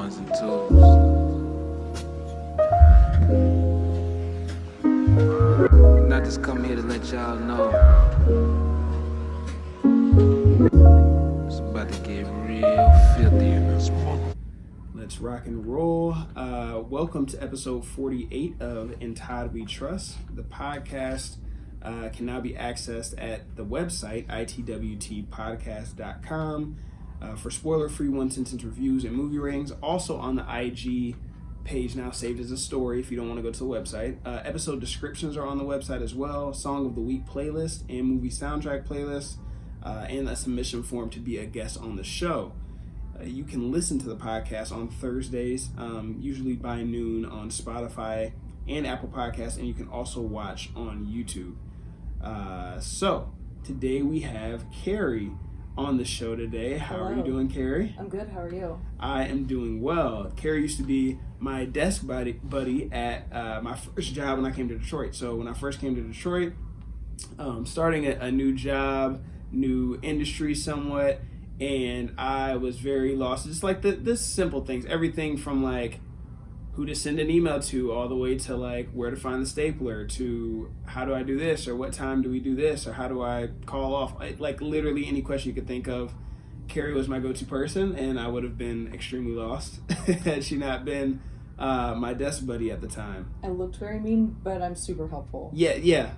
ones and twos. And I just come here to let y'all know it's about to get real filthy in this mother. Let's rock and roll. Welcome to episode 48 of In Todd We Trust. The podcast can now be accessed at the website, itwtpodcast.com, for spoiler-free one-sentence reviews and movie ratings. Also on the IG page now saved as a story if you don't want to go to the website. Episode descriptions are on the website as well. Song of the Week playlist and movie soundtrack playlist, and a submission form to be a guest on the show. You can listen to the podcast on Thursdays, usually by noon on Spotify and Apple Podcasts, and you can also watch on YouTube. So today we have Carrie on the show today. How Hello. are you doing, Carrie? I'm good. How are you? I am doing well. Carrie used to be my desk buddy at my first job when I came to Detroit. So when I first came to Detroit, starting a new job, new industry somewhat, and I was very lost. Just like the simple things, everything from like who to send an email to all the way to like where to find the stapler to how do I do this or what time do we do this or how do I call off, like literally any question you could think of. Carrie was my go-to person, and I would have been extremely lost had she not been my desk buddy at the time. I looked very mean, but I'm super helpful. Yeah.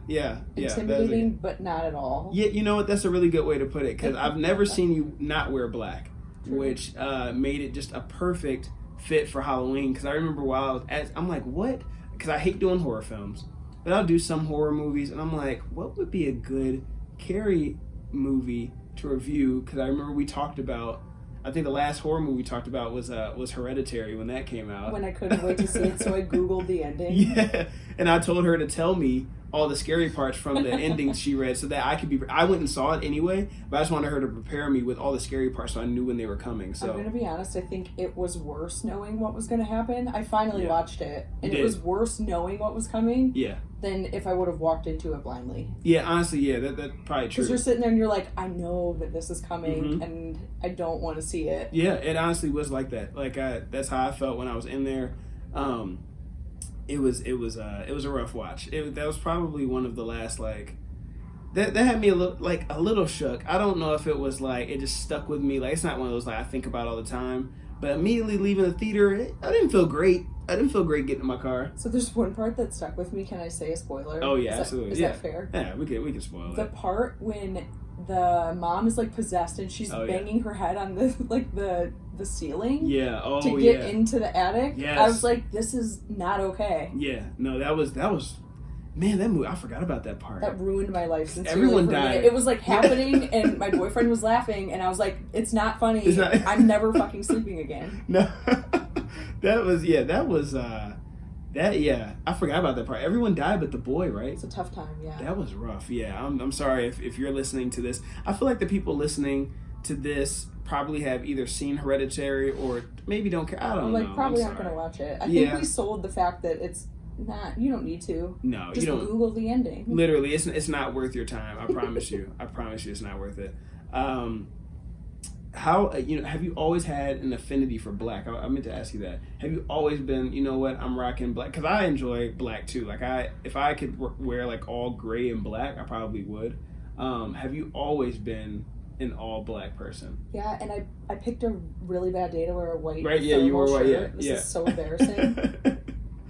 Intimidating, but not at all. Yeah, you know what? That's a really good way to put it, because I've never seen you not wear black, which made it just a perfect fit for Halloween. Because I remember while I'm like, what? Because I hate doing horror films, but I'll do some horror movies, and I'm like, what would be a good Carrie movie to review? Because I remember we talked about, I think the last horror movie we talked about was Hereditary when that came out. When I couldn't wait to see it, so I Googled the ending. Yeah, and I told her to tell me all the scary parts from the ending she read so that I could be, I went and saw it anyway, but I just wanted her to prepare me with all the scary parts so I knew when they were coming. So I'm going to be honest, I think it was worse knowing what was going to happen. I finally watched it, and it was worse knowing what was coming than if I would have walked into it blindly. Yeah, honestly, that's probably true. Because you're sitting there and you're like, I know that this is coming, and I don't want to see it. Yeah, it honestly was like that. Like that's how I felt when I was in there. It was a rough watch. That was probably one of the last, like, that had me a little shook. I don't know if it was like it just stuck with me. Like, it's not one of those like I think about all the time. But immediately leaving the theater, I didn't feel great. I didn't feel great getting in my car. So there's one part that stuck with me. Can I say a spoiler? Oh yeah, absolutely. Is that fair? Yeah, we can spoil it. The part when the mom is like possessed and she's banging her head on the ceiling. Yeah. Oh to get into the attic. Yes. I was like, this is not okay. Yeah. No, that was. Man, that movie. I forgot about that part. That ruined my life. Since everyone died. It was like happening, and my boyfriend was laughing, and I was like, it's not funny. It's not... I'm never fucking sleeping again. No. I forgot about that part. Everyone died but the boy, right? It's a tough time, yeah. That was rough, yeah. I'm sorry if you're listening to this. I feel like the people listening to this probably have either seen Hereditary or maybe don't care. I don't know. Probably aren't going to watch it. I think we sold the fact that it's not, you don't need to. No, just you don't. Google the ending. Literally, it's not worth your time. I promise you. I promise you it's not worth it. How have you always had an affinity for black? I meant to ask you that. Have you always been, you know what, I'm rocking black? Because I enjoy black too. Like if I could wear like all gray and black, I probably would. Have you always been an all black person? Yeah, and I picked a really bad day to wear a white. Right? Yeah, you wore white. Yeah, This is so embarrassing.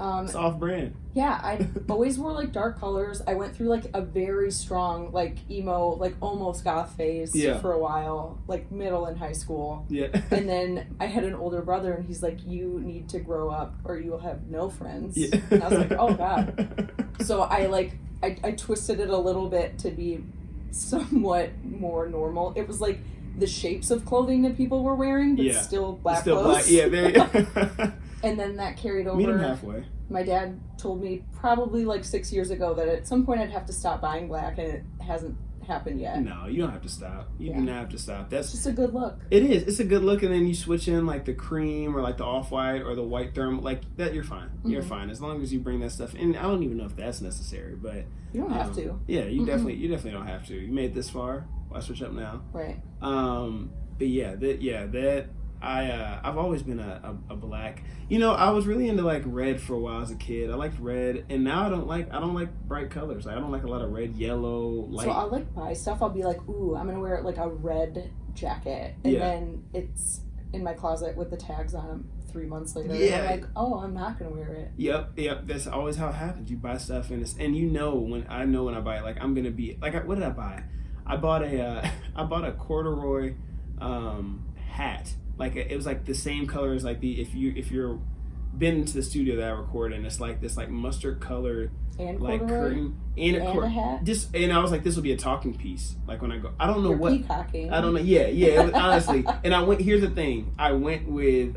It's off brand. Yeah, I always wore like dark colors. I went through like a very strong like emo, like almost goth phase for a while, like middle and high school. Yeah. And then I had an older brother, and he's like, you need to grow up or you'll have no friends. Yeah. And I was like, oh God. So I twisted it a little bit to be somewhat more normal. It was like the shapes of clothing that people were wearing, but still black clothes. Black. Yeah, there you go. And then that carried over. Meet him halfway. My dad told me probably like 6 years ago that at some point I'd have to stop buying black, and it hasn't happened yet. No, you don't have to stop. You do not have to stop. That's just a good look. It is. It's a good look, and then you switch in like the cream or like the off-white or the white thermal. Like that, you're fine. Mm-hmm. You're fine as long as you bring that stuff in. I don't even know if that's necessary, but you don't have to. Yeah, you definitely don't have to. You made it this far. Why switch up now? Right. But yeah, that I've always been a black. I was really into like red for a while as a kid. I liked red, and now I don't like bright colors. Like, I don't like a lot of red, yellow, light. So I'll like buy stuff. I'll be like, ooh, I'm gonna wear like a red jacket, and then it's in my closet with the tags on them 3 months later. Yeah. And I'm like, oh, I'm not gonna wear it. Yep. That's always how it happens. You buy stuff and when I buy it, like I'm gonna be like, what did I buy? I bought a corduroy hat. Like it was like the same color as like if you're been into the studio that I record in, it's like this like mustard colored and like curtain and a hat. And I was like, this will be a talking piece. Like when I go, I don't know what. Peacocking. I don't know. Yeah. It was, honestly, and here's the thing. I went with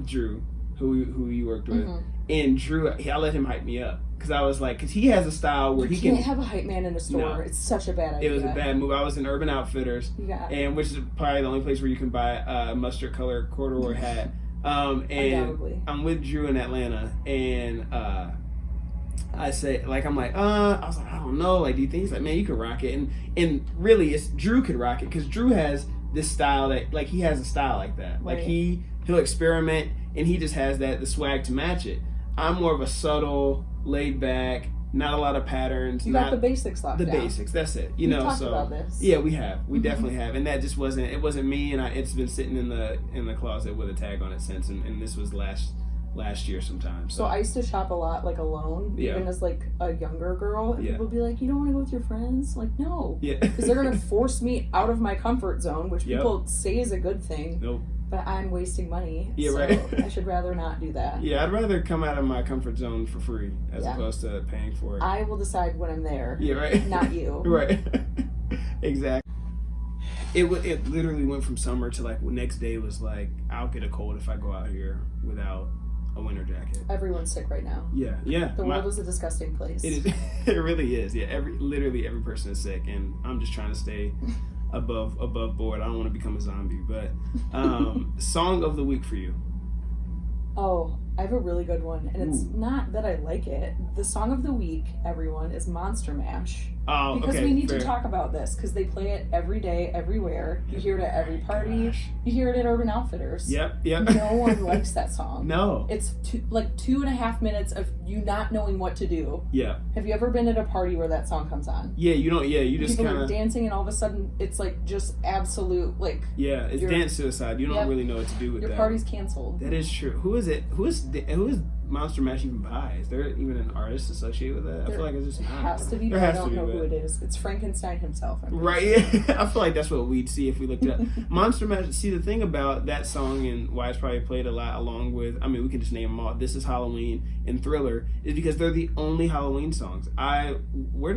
Drew, who you worked with, and Drew. I let him hype me up because I was like, because he has a style where you can't have a hype man in a store. No, it's such a bad idea. It was a bad move. I was in Urban Outfitters, and which is probably the only place where you can buy a mustard colored corduroy hat. And I'm with Drew in Atlanta, and I say, like, I'm like, I was like, I don't know, like, do you think? He's like, man, you can rock it, and really, it's Drew could rock it because Drew has this style that, like, he has a style like that, like he'll experiment, and he just has the swag to match it. I'm more of a subtle, laid back, not a lot of patterns. You got the basics locked down. The basics, that's it. We talked about this. Yeah, we have. We definitely have. And that just wasn't me, and it's been sitting in the closet with a tag on it since, and this was last year sometime. So I used to shop a lot like alone, even as like a younger girl, and people would be like, you don't want to go with your friends? Like, no. Yeah. Because they're going to force me out of my comfort zone, which people say is a good thing. Nope. But I'm wasting money. Yeah, so right. I should rather not do that. Yeah, I'd rather come out of my comfort zone for free as opposed to paying for it. I will decide when I'm there. Yeah, right. Not you. Right. Exactly. It literally went from summer to like next day was like, I'll get a cold if I go out here without a winter jacket. Everyone's sick right now. Yeah. The world is a disgusting place. It is. It really is. Yeah. Literally every person is sick, and I'm just trying to stay above board. I don't want to become a zombie. But song of the week for you. Oh, I have a really good one, and it's not that I like it. The song of the week, everyone, is Monster Mash. Oh, because we need to talk about this, because they play it every day, everywhere. You hear it at every party. Gosh. You hear it at Urban Outfitters. Yep. No one likes that song. No. It's 2.5 minutes of you not knowing what to do. Yeah. Have you ever been at a party where that song comes on? Yeah, you don't. Yeah, you just people kinda are dancing, and all of a sudden it's like just absolute like. Yeah, it's dance suicide. You don't really know what to do with that. Your party's canceled. That is true. Who is it? Who is Monster Mash even by? Is there even an artist associated with that? I feel like it's just has to be. But I don't know who it is. It's Frankenstein himself. Right. Yeah. I feel like that's what we'd see if we looked it up. Monster Mash. See, the thing about that song and why it's probably played a lot along with, I mean, we can just name them all. This Is Halloween and Thriller is because they're the only Halloween songs. Where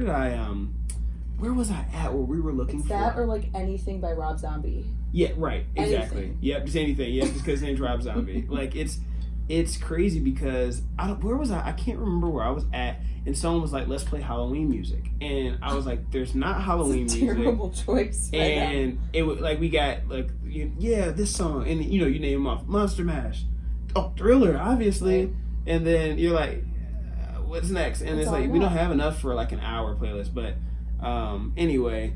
was I at where we were looking for that or like anything by Rob Zombie? Yeah. Right. Exactly. Anything. Yep. Just anything. Yeah. Just because his name's Rob Zombie. Like it's crazy because where was I? I can't remember where I was at, and someone was like, "Let's play Halloween music," and I was like, "There's not Halloween music." Terrible choice. And it was like we got like this song, and you name them off: Monster Mash, Thriller, obviously, and then you're like, "What's next?" And it's like we don't have enough for like an hour playlist, but anyway.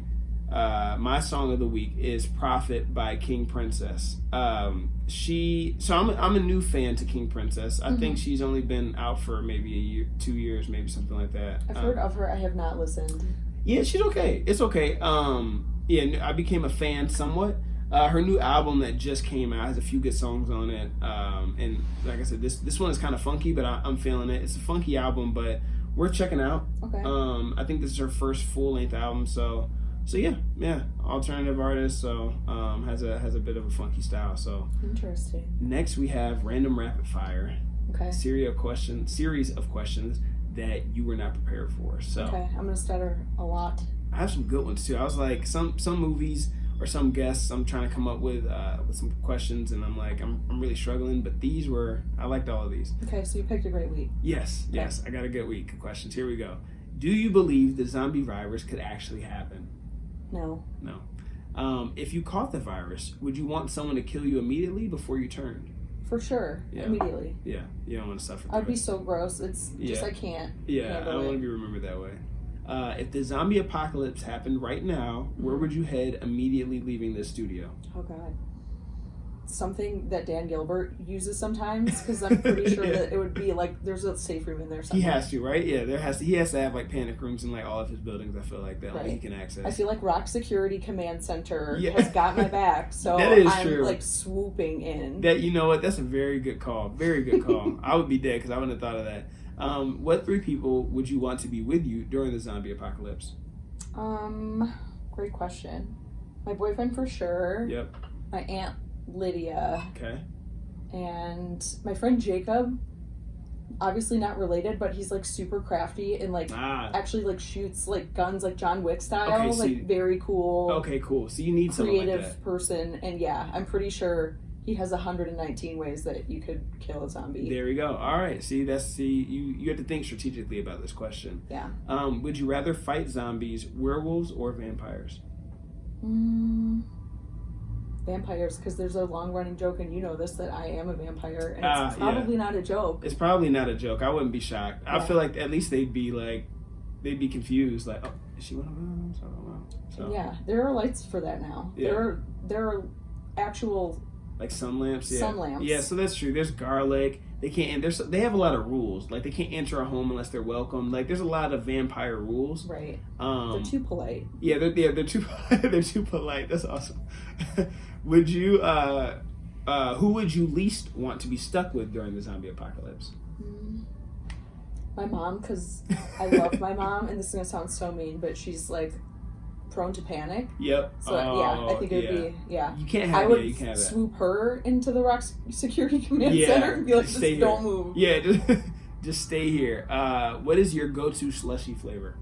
My song of the week is "Prophet" by King Princess. I'm a new fan to King Princess. I think she's only been out for maybe a year, 2 years, maybe something like that. I've heard of her. I have not listened. Yeah, she's okay. It's okay. I became a fan somewhat. Her new album that just came out has a few good songs on it. And like I said, this one is kind of funky, but I'm feeling it. It's a funky album, but worth checking out. Okay. I think this is her first full-length album, So yeah, alternative artist. So has a bit of a funky style. So interesting. Next we have random rapid fire. Okay. Series of questions that you were not prepared for. So okay, I'm gonna stutter a lot. I have some good ones too. I was like some movies or some guests. I'm trying to come up with some questions, and I'm like I'm really struggling. But I liked all of these. Okay, so you picked a great week. Yes, I got a good week of questions. Here we go. Do you believe the zombie virus could actually happen? No. If you caught the virus, would you want someone to kill you immediately before you turned? For sure. Yeah. Immediately. Yeah. You don't want to suffer. I'd be so gross. It's just I can't. Yeah, I don't want to be remembered that way. If the zombie apocalypse happened right now, where would you head immediately leaving the studio? Oh God. something that Dan Gilbert uses sometimes, because I'm pretty sure that it would be like there's a safe room in there somewhere. He has to, right? Yeah, he has to have like panic rooms in like all of his buildings. I feel like that only he can access. I feel like Rock Security Command Center has got my back, so that is I'm true. like swooping in. That, you know what? That's a very good call. Very good call. I would be dead because I wouldn't have thought of that. What 3 people would you want to be with you during the zombie apocalypse? Great question. My boyfriend for sure. Yep. My Aunt Lydia. Okay. And my friend Jacob. Obviously not related, but he's like super crafty and like actually like shoots like guns like John Wick style. Okay, so like very cool. Okay, cool. So you need someone like that. Creative person, and yeah, I'm pretty sure he has 119 ways that you could kill a zombie. There we go. All right. See, you have to think strategically about this question. Yeah. Would you rather fight zombies, werewolves, or vampires? Vampires, because there's a long-running joke, and you know this, that I am a vampire, and it's probably not a joke. It's probably not a joke. I wouldn't be shocked. Yeah. I feel like at least they'd be confused, like, oh, is she one of them? So yeah, there are lights for that now. Yeah. There are actual like sun lamps. Yeah. Sun lamps. Yeah, so that's true. There's garlic. They can't. They have a lot of rules. Like they can't enter a home unless they're welcome. Like there's a lot of vampire rules. Right. They're too polite. Yeah, they're too they're too polite. That's awesome. Would you who would you least want to be stuck with during the zombie apocalypse? My mom, because I love my mom, and this is gonna sound so mean, but she's like prone to panic. Yep. So yeah, I think it would be You can't have. I would you can't have swoop her into the Rock Security Command Center and be like, just don't move. Yeah, just stay here. What is your go-to slushy flavor?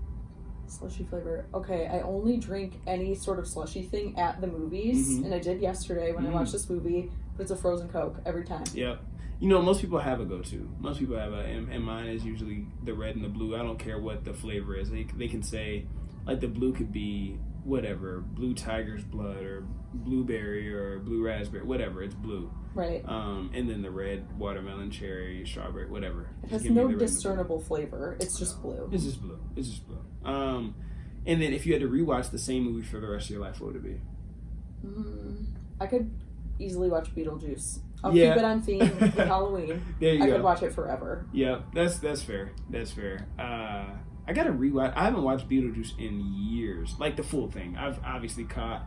Slushy flavor. Okay, I only drink any sort of slushy thing at the movies, and I did yesterday when I watched this movie. But it's a frozen Coke every time. Yep. You know, most people have a go-to. Most people have and mine is usually the red and the blue. I don't care what the flavor is. They can say, like, the blue could be whatever, blue tiger's blood or blueberry or blue raspberry, whatever. It's blue. Right. And then the red, watermelon, cherry, strawberry, whatever. It has no discernible flavor. It's just blue. It's just blue. It's just blue. And then if you had to rewatch the same movie for the rest of your life, what would it be? I could easily watch Beetlejuice. I'll keep it on theme with Halloween. There you go. I could watch it forever. Yeah, that's fair. That's fair. I gotta rewatch. I haven't watched Beetlejuice in years, like the full thing. I've obviously caught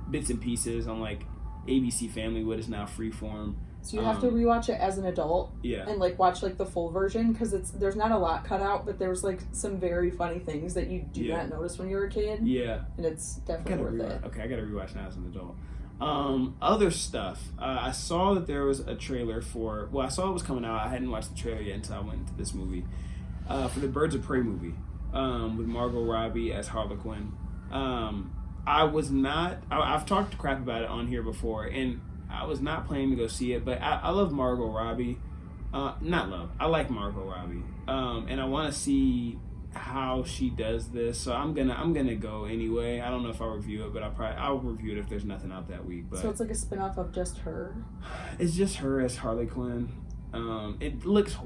bits and pieces on like ABC Family, what is now Freeform. So you have to rewatch it as an adult, and like watch like the full version, because there's not a lot cut out, but there's like some very funny things that you do not notice when you're a kid. Yeah, and it's definitely worth it. Okay, I gotta rewatch now as an adult. Other stuff. I saw that there was a trailer for. Well, I saw it was coming out. I hadn't watched the trailer yet until I went into this movie. For the Birds of Prey movie, with Margot Robbie as Harley Quinn. I was not. I've talked crap about it on here before, and I was not planning to go see it. But I love Margot Robbie. I like Margot Robbie. And I want to see how she does this. So I'm gonna go anyway. I don't know if I'll review it, but I'll review it if there's nothing out that week. But so it's like a spinoff of just her. It's just her as Harley Quinn. It looks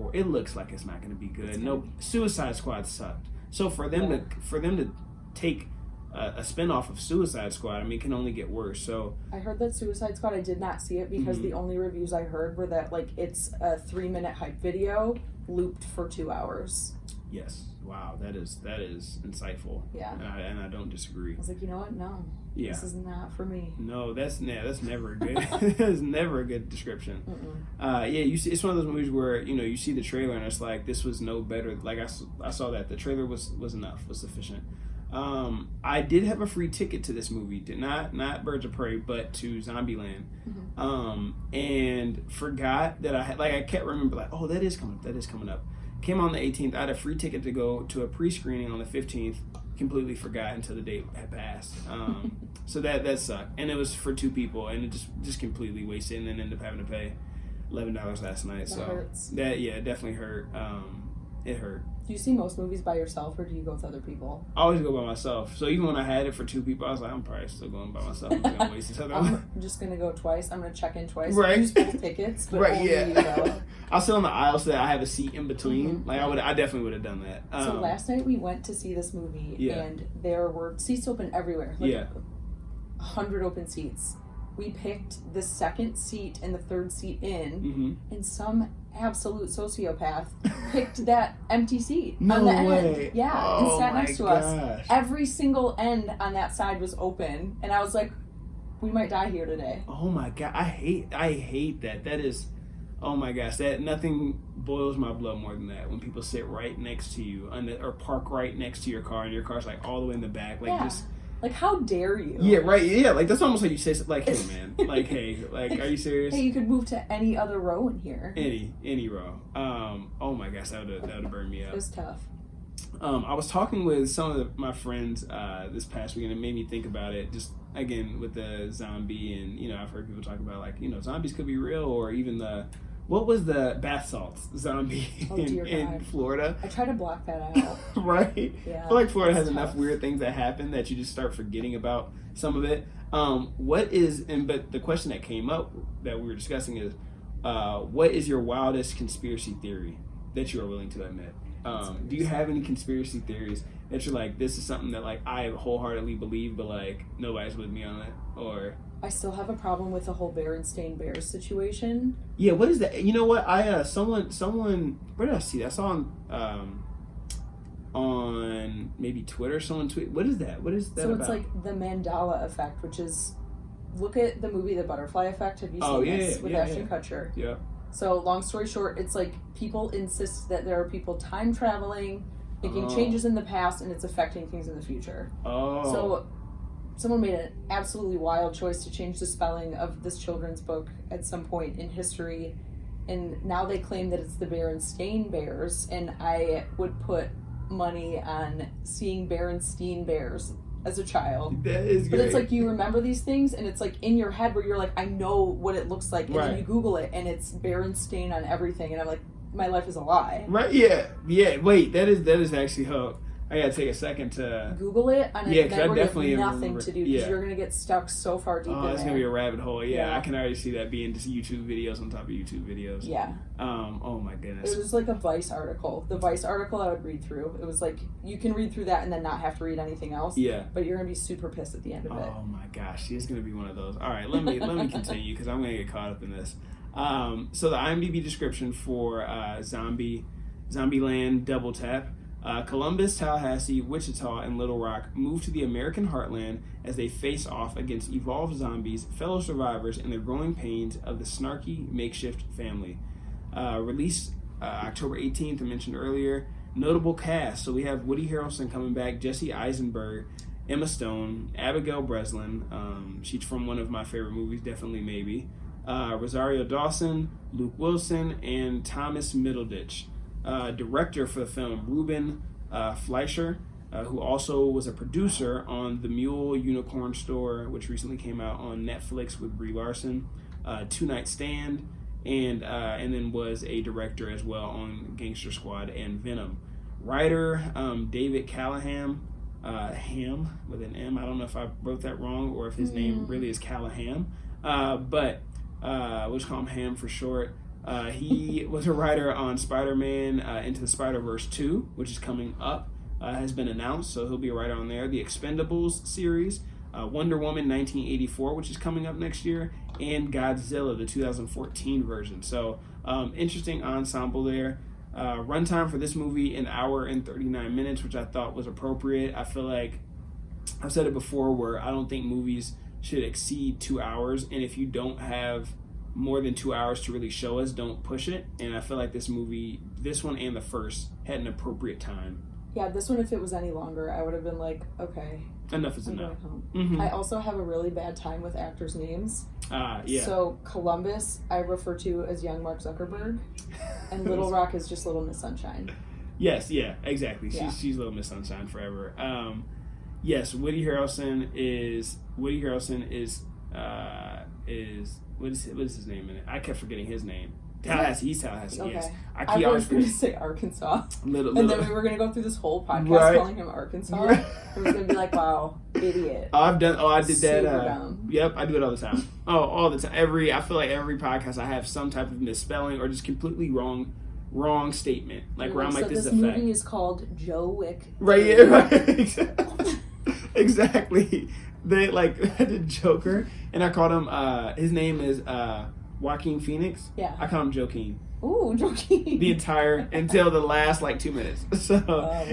like it's not gonna be good. No, Suicide Squad sucked. So for them to take a spinoff of Suicide Squad, I mean, it can only get worse. So I heard that Suicide Squad. I did not see it because the only reviews I heard were that like it's a 3-minute hype video looped for 2 hours. Yes. Wow. That is insightful. Yeah. And I don't disagree. I was like, you know what? No. Yeah. This is not for me. No, that's never a good. That's never a good description. You see, it's one of those movies where you see the trailer and it's like this was no better. Like I saw that the trailer was enough, was sufficient. I did have a free ticket to this movie, not Birds of Prey, but to Zombieland, and forgot that I kept remembering oh that is coming up. Came on the 18th. I had a free ticket to go to a pre-screening on the 15th. Completely forgot until the date had passed. So that sucked, and it was for 2 people, and it just completely wasted, and then ended up having to pay $11 last night. That hurts. That it definitely hurt. It hurt. Do you see most movies by yourself, or do you go with other people? I always go by myself. So even when I had it for 2 people, I was like, I'm probably still going by myself. I'm gonna waste this other one. I'm just gonna go twice. I'm gonna check in twice. Right. Use both tickets, but only I'll sit on the aisle so that I have a seat in between. Like I definitely would have done that. So last night we went to see this movie, and there were seats open everywhere. 100 open seats. we picked the second seat and the third seat in, Mm-hmm. and some absolute sociopath picked that empty seat No on the way. end. Yeah, Oh and sat my next to gosh. us. Every single end on that side was open, and I was like, we might die here today. Oh my god, I hate that. That is, oh my gosh, that nothing boils my blood more than that when people sit right next to you or park right next to your car and your car's like all the way in the back, like just. Like, how dare you? Yeah, right. Yeah, like that's almost like you say, like, hey man, like, hey, like, are you serious? Hey, you could move to any other row in here. Any row. Oh my gosh, that would burn me up. It was tough. I was talking with some of my friends this past weekend, and it made me think about it. Just again with the zombie, and I've heard people talk about like zombies could be real, or even what was the bath salts zombie in Florida? I try to block that out. Right? Yeah. I feel like Florida has tough. enough weird things that happen that you just start forgetting about some of it. But the question that came up that we were discussing is, what is your wildest conspiracy theory that you are willing to admit? Do you have any conspiracy theories that you're like, this is something that like I wholeheartedly believe, but like nobody's with me on it? Or I still have a problem with the whole Berenstain Bears situation. yeah, what is that? You know what? I someone where did I see that? I saw on maybe Twitter. Someone tweet. What is that? What is that So about? it's like the Mandela effect, which is, look at the movie The Butterfly Effect. Have you seen this with Ashton Kutcher? Yeah. So long story short, it's like people insist that there are people time traveling, making changes in the past, and it's affecting things in the future. Oh. So someone made an absolutely wild choice to change the spelling of this children's book at some point in history, and now they claim that it's the Berenstain Bears, and I would put money on seeing Berenstain Bears as a child. That is great. But it's like you remember these things, and it's like in your head where you're like, I know what it looks like, and then you Google it, and it's Berenstain on everything, and I'm like, my life is a lie. Right? Yeah. Wait, that is actually how. I gotta take a second to Google it on a net where you have nothing remember. to do, because you're gonna get stuck so far deep in it's there. gonna be a rabbit hole. Yeah, I can already see that being just YouTube videos on top of YouTube videos. Yeah. Oh my goodness. It was like a Vice article. The Vice article I would read through. It was like you can read through that and then not have to read anything else. Yeah. But you're gonna be super pissed at the end of it. Oh my gosh, she's gonna be one of those. All right, let me continue because I'm gonna get caught up in this. So the IMDb description for Zombieland Double Tap. Columbus, Tallahassee, Wichita, and Little Rock move to the American heartland as they face off against evolved zombies, fellow survivors, and the growing pains of the snarky makeshift family. Released October 18th, I mentioned earlier. Notable cast. So we have Woody Harrelson coming back, Jesse Eisenberg, Emma Stone, Abigail Breslin. She's from one of my favorite movies, Definitely Maybe. Rosario Dawson, Luke Wilson, and Thomas Middleditch. Director for the film, Ruben Fleischer, who also was a producer on The Mule Unicorn Store, which recently came out on Netflix with Brie Larson, Two Night Stand, and then was a director as well on Gangster Squad and Venom. Writer, David Callahan, Ham with an M. I don't know if I wrote that wrong or if his name really is Callahan, but we'll just call him Ham for short. He was a writer on Spider-Man Into the Spider-Verse 2, which is coming up, has been announced, so he'll be a writer on there. The Expendables series, Wonder Woman 1984, which is coming up next year, and Godzilla, the 2014 version. So interesting ensemble there. Runtime for this movie, 1 hour and 39 minutes, which I thought was appropriate. I feel like I've said it before where I don't think movies should exceed 2 hours, and if you don't have more than 2 hours to really show us, don't push it. And I feel like this movie, this one and the first, had an appropriate time. Yeah, this one, if it was any longer, I would have been like, okay, enough is I'm enough. going home. Mm-hmm. I also have a really bad time with actors' names. Yeah. So Columbus, I refer to as young Mark Zuckerberg, and Little Rock is just Little Miss Sunshine. Yes, yeah, exactly. Yeah. She's Little Miss Sunshine forever. Yes, Woody Harrelson is what is his name in it? I kept forgetting his name. Tallahassee. He's Tallahassee. Okay. Yes. I was going to say Arkansas. Little. And then we were going to go through this whole podcast calling him Arkansas. Right. It was going to be like, wow, idiot. I did that. Super dumb. Yep, I do it all the time. All the time. I feel like every podcast I have some type of misspelling or just completely wrong statement. Like where I'm like, this is a fact. This movie is called Joe Wick. Right. Yeah. Right. Exactly. they like I did Joker, and I called him. His name is Joaquin Phoenix. Yeah. I call him Joaquin. Ooh, Joaquin. The entire until the last like 2 minutes. So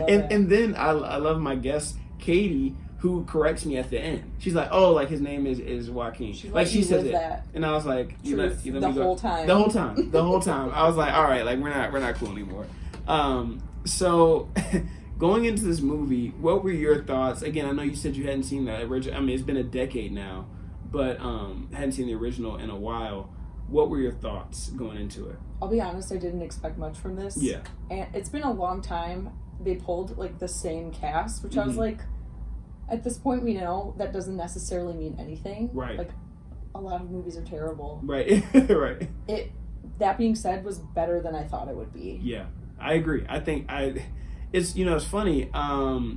and then I love my guest Katie, who corrects me at the end. She's like, "Oh, like his name is Joaquin." Like she says it, that. and I was like, "You let me go." Whole time. The whole time. I was like, "All right, like we're not cool anymore." So going into this movie, what were your thoughts? Again, I know you said you hadn't seen the original. I mean, it's been a decade now, but hadn't seen the original in a while. What were your thoughts going into it? I'll be honest, I didn't expect much from this. Yeah. And it's been a long time. They pulled like the same cast, which I was like, at this point we know that doesn't necessarily mean anything. Right. Like a lot of movies are terrible. Right. Right. That being said, was better than I thought it would be. Yeah. I agree. I think it's it's funny. I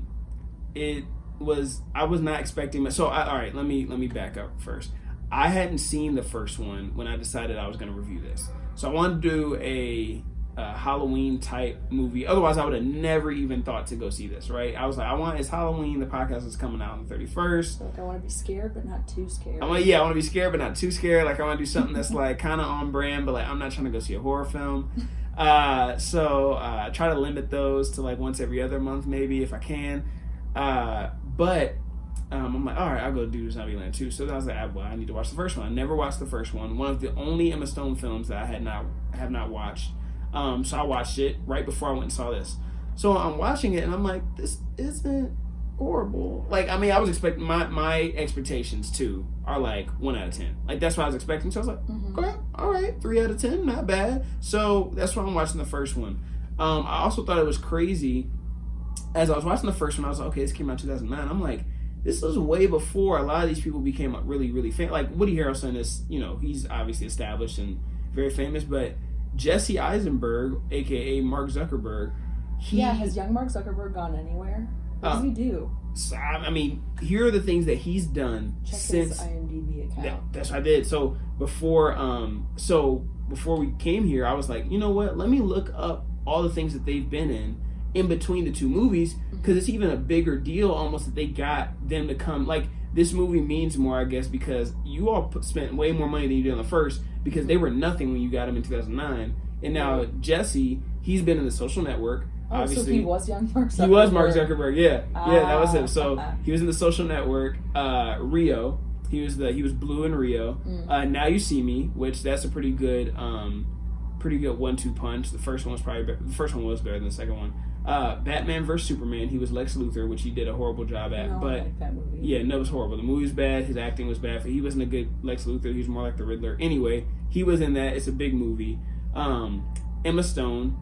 was not expecting. So all right, let me back up first. I hadn't seen the first one when I decided I was going to review this. So I wanted to do a Halloween type movie. Otherwise, I would have never even thought to go see this. Right? I was like, it's Halloween. The podcast is coming out on the 31st. So like I want to be scared, but not too scared. I want to be scared, but not too scared. Like I want to do something that's like kind of on brand, but like I'm not trying to go see a horror film. So try to limit those to like once every other month, maybe if I can. But I'm like, all right, I'll go do Zombieland 2. So I was like, I need to watch the first one. I never watched the first one. One of the only Emma Stone films that I have not watched. So I watched it right before I went and saw this. So I'm watching it and I'm like, this isn't horrible. Like, I mean, I was expecting my expectations too are like 1 out of 10. Like that's what I was expecting. So I was like, okay, all right, 3 out of 10, not bad. So that's why I'm watching the first one. I also thought it was crazy. As I was watching the first one, I was like, okay, this came out in 2009. I'm like, this was way before a lot of these people became really, really famous. Like Woody Harrelson is, he's obviously established and very famous, but Jesse Eisenberg, aka Mark Zuckerberg, has young Mark Zuckerberg gone anywhere? What does he do? So, I mean, here are the things that he's done since his IMDb account. That's what I did. So before we came here, I was like, you know what? Let me look up all the things that they've been in between the two movies, because it's even a bigger deal almost that they got them to come. Like this movie means more, I guess, because you all spent way more money than you did on the first, because they were nothing when you got them in 2009, and now Jesse, he's been in The Social Network. Oh, obviously, so he was young Mark Zuckerberg. He was Mark Zuckerberg, yeah, that was him. So he was in The Social Network, Rio. He was Blue in Rio. Now You See Me, which that's a pretty good 1-2 punch. The first one was better than the second one. Batman vs Superman. He was Lex Luthor, which he did a horrible job at. No, but I like that movie. Yeah, no, it was horrible. The movie was bad. His acting was bad. He wasn't a good Lex Luthor. He was more like the Riddler. Anyway, he was in that. It's a big movie. Emma Stone.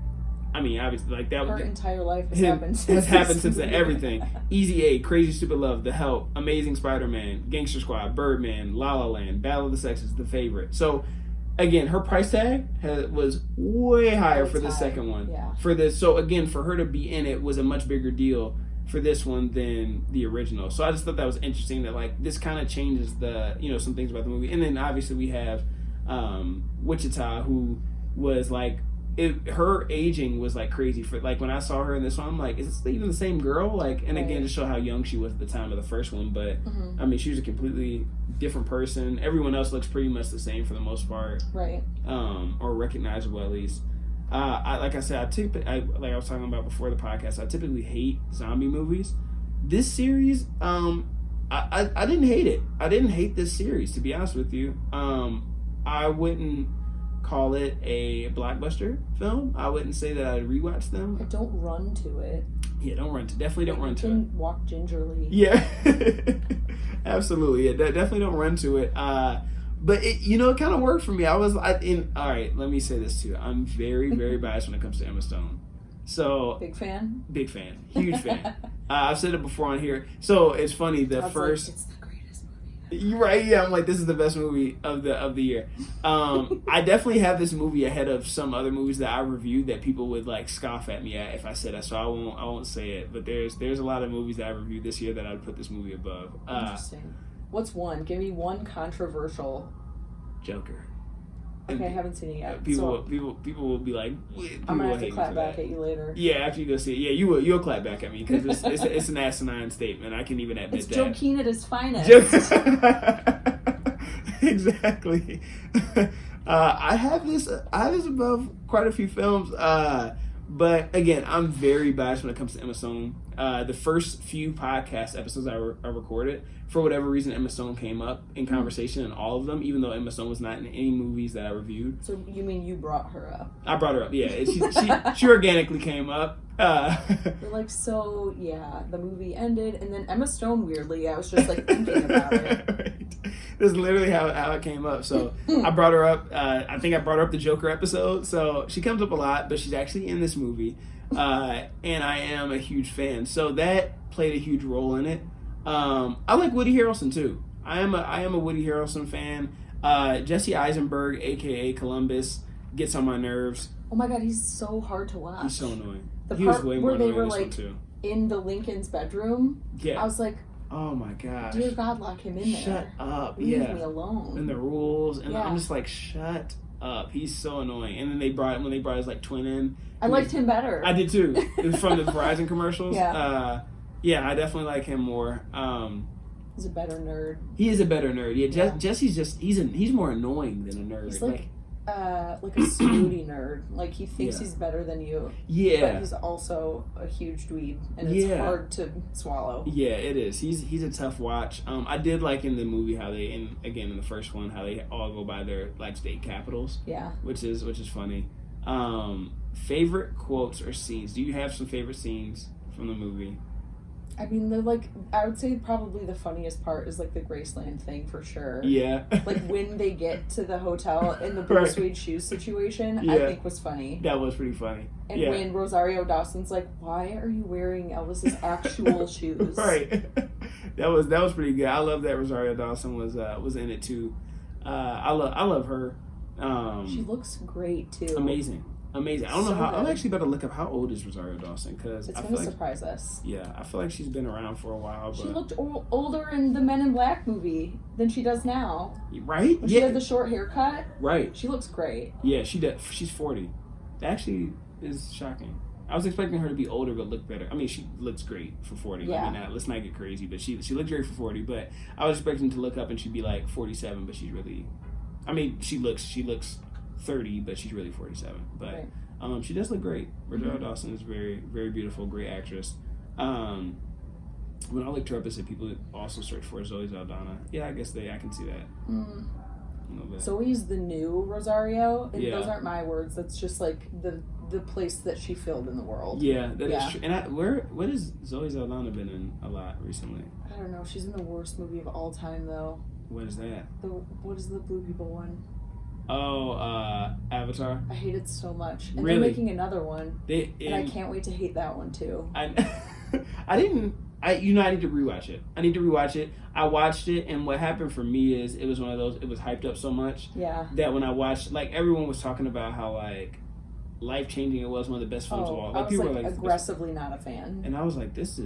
I mean, obviously, like that. Her entire life has happened since everything. Easy A, Crazy Stupid Love, The Help, Amazing Spider-Man, Gangster Squad, Birdman, La La Land, Battle of the Sexes, The Favorite. So, again, her price tag was way higher for the second one. Yeah. For this, so again, for her to be in it was a much bigger deal for this one than the original. So I just thought that was interesting that like this kind of changes the some things about the movie. And then obviously we have Wichita, who was like. Her aging was like crazy for like when I saw her in this one, I'm like, is this even the same girl? Like, and again, to show how young she was at the time of the first one, but I mean, she was a completely different person. Everyone else looks pretty much the same for the most part, right? Or recognizable at least. Like I said, like I was talking about before the podcast, I typically hate zombie movies. This series, I didn't hate it. I didn't hate this series, to be honest with you. I wouldn't call it a blockbuster film. I wouldn't say that I'd rewatch them. But don't run to it. Yeah, definitely don't run to it. Walk gingerly. Yeah. Absolutely. Yeah, definitely don't run to it. But it it kind of worked for me. All right, let me say this too. I'm very, very biased when it comes to Emma Stone. So big fan, huge fan. I've said it before on here. So it's funny. It's the greatest movie. You're right. Yeah, I'm like, this is the best movie of the year. I definitely have this movie ahead of some other movies that I reviewed that people would like scoff at me at if I said that. So I won't say it. But there's a lot of movies that I reviewed this year that I'd put this movie above. Interesting. What's one? Give me one controversial. Joker. Okay, I haven't seen it yet. People will be like, I'm gonna have to clap back at you later. Yeah, after you go see it. Yeah, you'll clap back at me because it's an asinine statement. I can even admit it's that. Joe Keane at his finest. Exactly. I have this above quite a few films. But again, I'm very biased when it comes to Emma Stone. The first few podcast episodes I recorded, for whatever reason, Emma Stone came up in conversation in all of them, even though Emma Stone was not in any movies that I reviewed. So you mean you brought her up? I brought her up, yeah. She organically came up. You're like, so, yeah, the movie ended, and then Emma Stone, weirdly, I was just, like, thinking about it. Right. This is literally how it came up. So I brought her up. I think I brought her up the Joker episode. So she comes up a lot, but she's actually in this movie. And I am a huge fan. So that played a huge role in it. I like Woody Harrelson, too. I am a Woody Harrelson fan. Jesse Eisenberg, a.k.a. Columbus, gets on my nerves. Oh, my God, he's so hard to watch. He's so annoying. The he part was way where more they annoying were, in this like, one, too. in the Lincoln's bedroom, Yeah. I was like, oh my gosh. dear God, lock him in there. Shut up. Leave me alone. And the rules. And yeah. I'm just like, shut up. He's so annoying. And then when they brought his like twin in. I liked him better. I did too. It was from the Verizon commercials. Yeah. Yeah, I definitely like him more. He's a better nerd. He is a better nerd. Yeah, Yeah. Jesse's just he's more annoying than a nerd. He's like a snooty nerd. Like he thinks Yeah. he's better than you. Yeah. But he's also a huge dweeb, and it's hard to swallow. Yeah, it is. He's a tough watch. I did like in the movie how they in the first one how they all go by their like state capitals. Yeah. Which is funny. Favorite quotes or scenes? Do you have some favorite scenes from the movie? I mean, they're like, I would say probably the funniest part is like the Graceland thing for sure. Yeah. Like when they get to the hotel in the blue suede shoes situation, I think was funny. That was pretty funny. And when Rosario Dawson's like, why are you wearing Elvis's actual shoes? Right. That was pretty good. I love that Rosario Dawson was in it too. I love her. She looks great too. Amazing. I don't know how. I'm actually about to look up how old is Rosario Dawson because it's going to surprise us. Yeah, I feel like she's been around for a while. But she looked older in the Men in Black movie than she does now. Right? When she had the short haircut. Right. She looks great. Yeah, she does. She's 40. That actually is shocking. I was expecting her to be older but look better. I mean, she looks great for 40. Yeah. I mean, let's not get crazy, but she looks great for 40. But I was expecting to look up and she'd be like 47, but she's really. I mean, she looks 30, but she's really 47. But. Right. She does look great. Rosario Dawson is very, very beautiful, great actress. When I looked her up, I said people also search for Zoe Saldana. Yeah, I guess I can see that. Zoe's the new Rosario, and those aren't my words. That's just like the place that she filled in the world. Yeah, that is true. And what has Zoe Saldana been in a lot recently? I don't know. She's in the worst movie of all time, though. What is that? What is the Blue People one? Oh, Avatar. I hate it so much. And really? They're making another one. And I can't wait to hate that one too. I need to rewatch it. I watched it, and what happened for me is it was one of those, it was hyped up so much that when I watched, like everyone was talking about how like life-changing it was, one of the best films of all. Like, I was people like aggressively not a fan. And I was like, it's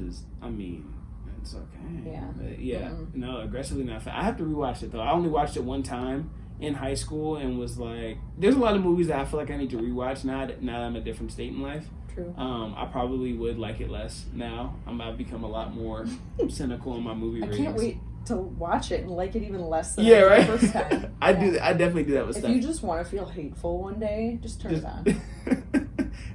okay. Yeah. But yeah. No, aggressively not a fan. I have to rewatch it though. I only watched it one time in high school and was like, there's a lot of movies that I feel like I need to rewatch now that I'm in a different state in life. True. I probably would like it less now. I've become a lot more cynical in my movie ratings. I can't wait to watch it and like it even less than the first time. I definitely do that with stuff. If you just want to feel hateful one day, just turn it on.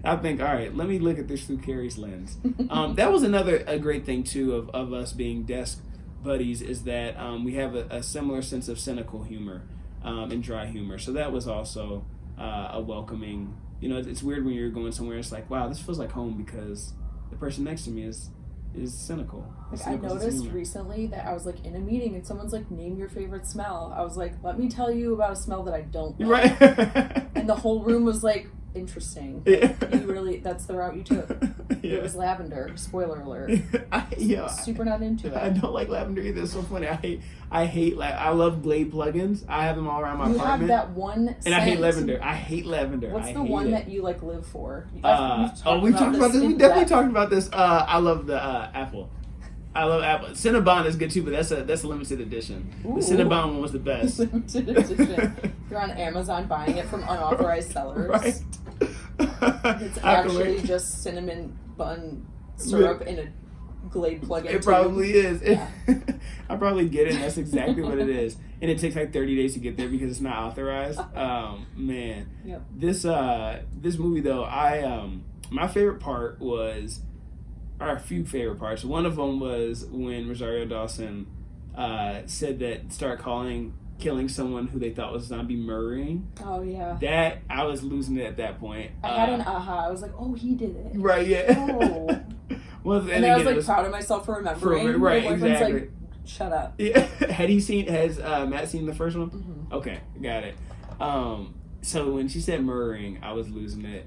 I think, all right, let me look at this through Carrie's lens. That was a great thing too of us being desk buddies is that we have a similar sense of cynical humor. And dry humor. So that was also a welcoming, it's weird when you're going somewhere, it's like, wow, this feels like home because the person next to me is cynical. Like I noticed recently that I was like in a meeting and someone's like, name your favorite smell. I was like, let me tell you about a smell that I don't like. Right. And the whole room was like, interesting. Yeah. That's the route you took. Yeah. It was lavender. Spoiler alert. Super not into it. I don't like lavender either. It's so funny. I hate I love Glade plugins. I have them all around my apartment. You have that one and scent. I hate lavender. What's the one that you like live for? We've talked about this. We definitely talked about this. I love the apple. I love apple. Cinnabon is good too, but that's a limited edition. Ooh. The Cinnabon one was the best. Limited edition. You're on Amazon buying it from unauthorized sellers. Right. It's actually just cinnamon bun syrup in a Glade plug-in. It probably is. Yeah. I probably get it. And that's exactly what it is. And it takes like 30 days to get there because it's not authorized. Man. Yep. This movie though, my favorite part was, or a few favorite parts. One of them was when Rosario Dawson said that start killing someone who they thought was zombie murdering. Oh yeah. That I was losing it at that point. I had an aha. I was like, oh, he did it. Right. Yeah. Oh. Well, and then I was like proud of myself for remembering. Right. My boyfriend's Exactly. like, shut up. Yeah. Has Matt seen the first one? Mm-hmm. Okay, got it. So when she said murdering, I was losing it.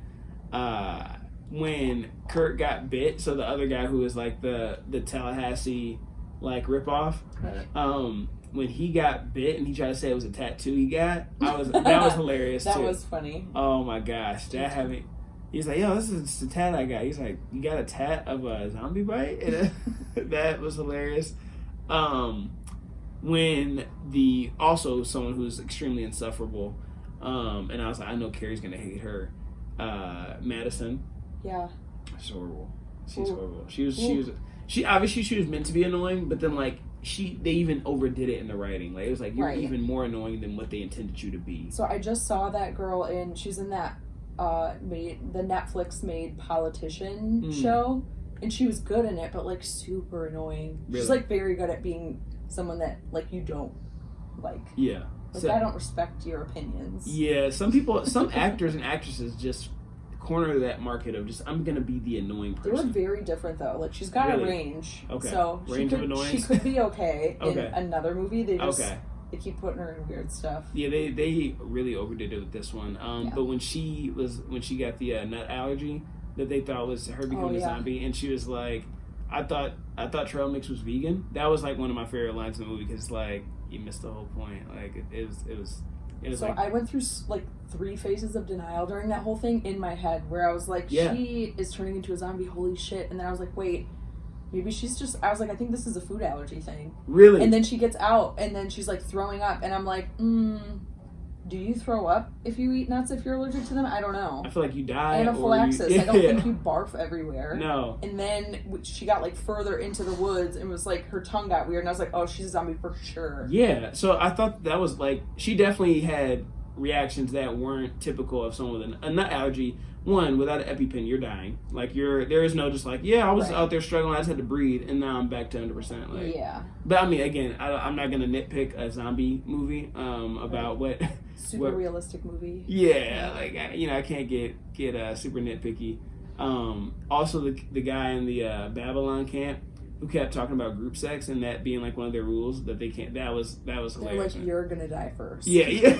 When Kurt got bit, so the other guy who was like the Tallahassee like ripoff, when he got bit and he tried to say it was a tattoo he got, that was hilarious. That too. was funny. Oh my gosh, he's like, yo, this is just a tat I got. He's like, you got a tat of a zombie bite? And that was hilarious. When also someone who's extremely insufferable, and I was like, I know Carrie's gonna hate her. Madison. Yeah. She's horrible. She's horrible. She obviously was meant to be annoying, but then like they even overdid it in the writing. Like it was like you're even more annoying than what they intended you to be. So I just saw that girl she's in that the Netflix made Politician show, and she was good in it, but like super annoying. Really? She's like very good at being someone that like you don't like. Yeah. Like I don't respect your opinions. Yeah, some actors and actresses just corner that market of just I'm gonna be the annoying person. They were very different though. Like she's got a range. Okay. So range of annoyance. She could be okay in another movie. They just okay. They keep putting her in weird stuff. Yeah, they really overdid it with this one. But when she got the nut allergy that they thought was her becoming a zombie, and she was like, I thought trail mix was vegan. That was like one of my favorite lines in the movie because like you missed the whole point. Like it was. So like, I went through like 3 phases of denial during that whole thing in my head, where I was like, she is turning into a zombie. Holy shit! And then I was like, wait. Maybe she's just, I was like, I think this is a food allergy thing. Really? And then she gets out, and then she's like throwing up, and I'm like, do you throw up if you eat nuts if you're allergic to them? I don't know. I feel like you die. Anaphylaxis. I don't think you barf everywhere. No. And then she got like further into the woods and was like, her tongue got weird, and I was like, oh, she's a zombie for sure. Yeah. So I thought that was like, she definitely had reactions that weren't typical of someone with a nut allergy. One, without an EpiPen, you're dying. Like there is no just like, I was out there struggling, I just had to breathe, and now I'm back to 100%. Like, yeah. But I mean, again, I'm not gonna nitpick a zombie movie about what super realistic movie. Yeah, like I can't get super nitpicky. Also, the guy in the Babylon camp who kept talking about group sex and that being like one of their rules that they can't. That was hilarious. They're like, you're gonna die first. Yeah.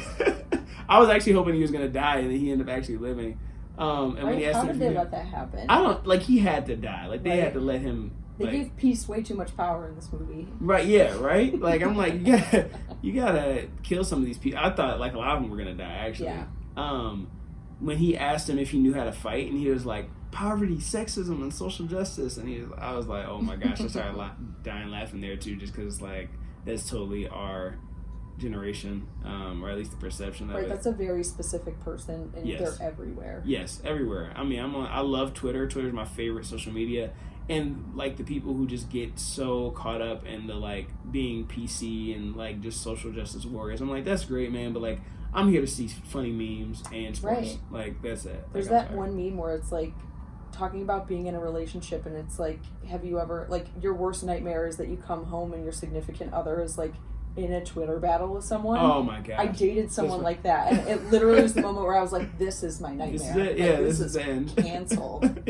I was actually hoping he was gonna die, and then he ended up actually living. And when he asked how did they let that happen? I don't like. He had to die. Like they had to let him. They gave peace way too much power in this movie. Right? Yeah. Right. Like I'm like you gotta kill some of these people. I thought like a lot of them were gonna die actually. Yeah. When he asked him if he knew how to fight, and he was like, poverty, sexism, and social justice, and I was like, oh my gosh, I started dying laughing there too, just because like that's totally our generation, or at least the perception of it. Right, that's a very specific person, and they're everywhere. Yes, everywhere. I mean, I love Twitter. Twitter's my favorite social media, and like the people who just get so caught up in the like being PC and like just social justice warriors. I'm like, that's great, man, but like I'm here to see funny memes and sports. Right. Like that's it. There's that one meme where it's like talking about being in a relationship, and it's like, have you ever like your worst nightmare is that you come home and your significant other is like in a Twitter battle with someone. Oh my god! I dated someone like that, and it literally was the moment where I was like, "This is my nightmare." This is it. Like, Yeah, this is the end. Canceled.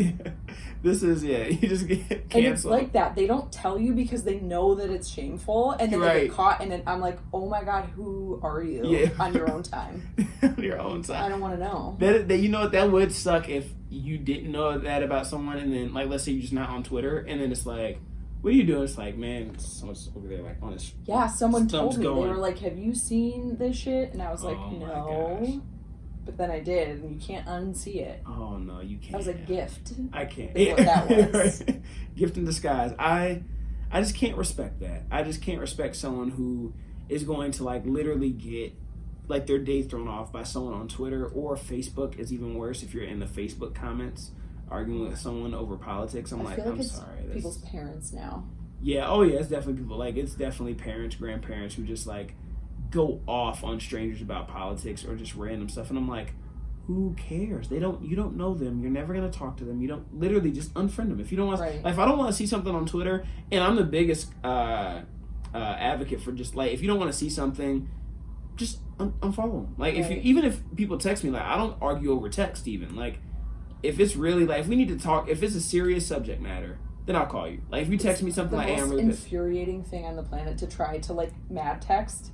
This is you just get canceled. And it's like that. They don't tell you because they know that it's shameful, and then they get caught, and then I'm like, "Oh my god, who are you?" On your own time. On your own time. I don't want to know. That you know what, that would suck if you didn't know that about someone, and then like let's say you're just not on Twitter, and then it's like, what are you doing? It's like, man, someone's over there like on his. Yeah, someone told me. Going. They were like, "Have you seen this shit?" And I was like, oh "No." But then I did, and you can't unsee it. Oh no, you can't. That was a gift. I can't. Is what that was. Right. Gift in disguise. I I just can't respect that. I just can't respect someone who is going to like literally get like their day thrown off by someone on Twitter, or Facebook is even worse if you're in the Facebook comments arguing with someone over politics. I'm sorry. People's parents now. Yeah, oh yeah, it's definitely people. Like, it's definitely parents, grandparents who just like go off on strangers about politics or just random stuff. And I'm like, who cares? You don't know them. You're never gonna talk to them. You don't, literally just unfriend them if you don't want. Right. Like, if I don't want to see something on Twitter, and I'm the biggest advocate for just like, if you don't want to see something, just unfollow them. Like, right. Even if people text me, like, I don't argue over text. Even like, if it's really like, if we need to talk, if it's a serious subject matter, then I'll call you. Like, if you text me something like, "Hey, I'm really the most infuriating thing on the planet to try to like mad text."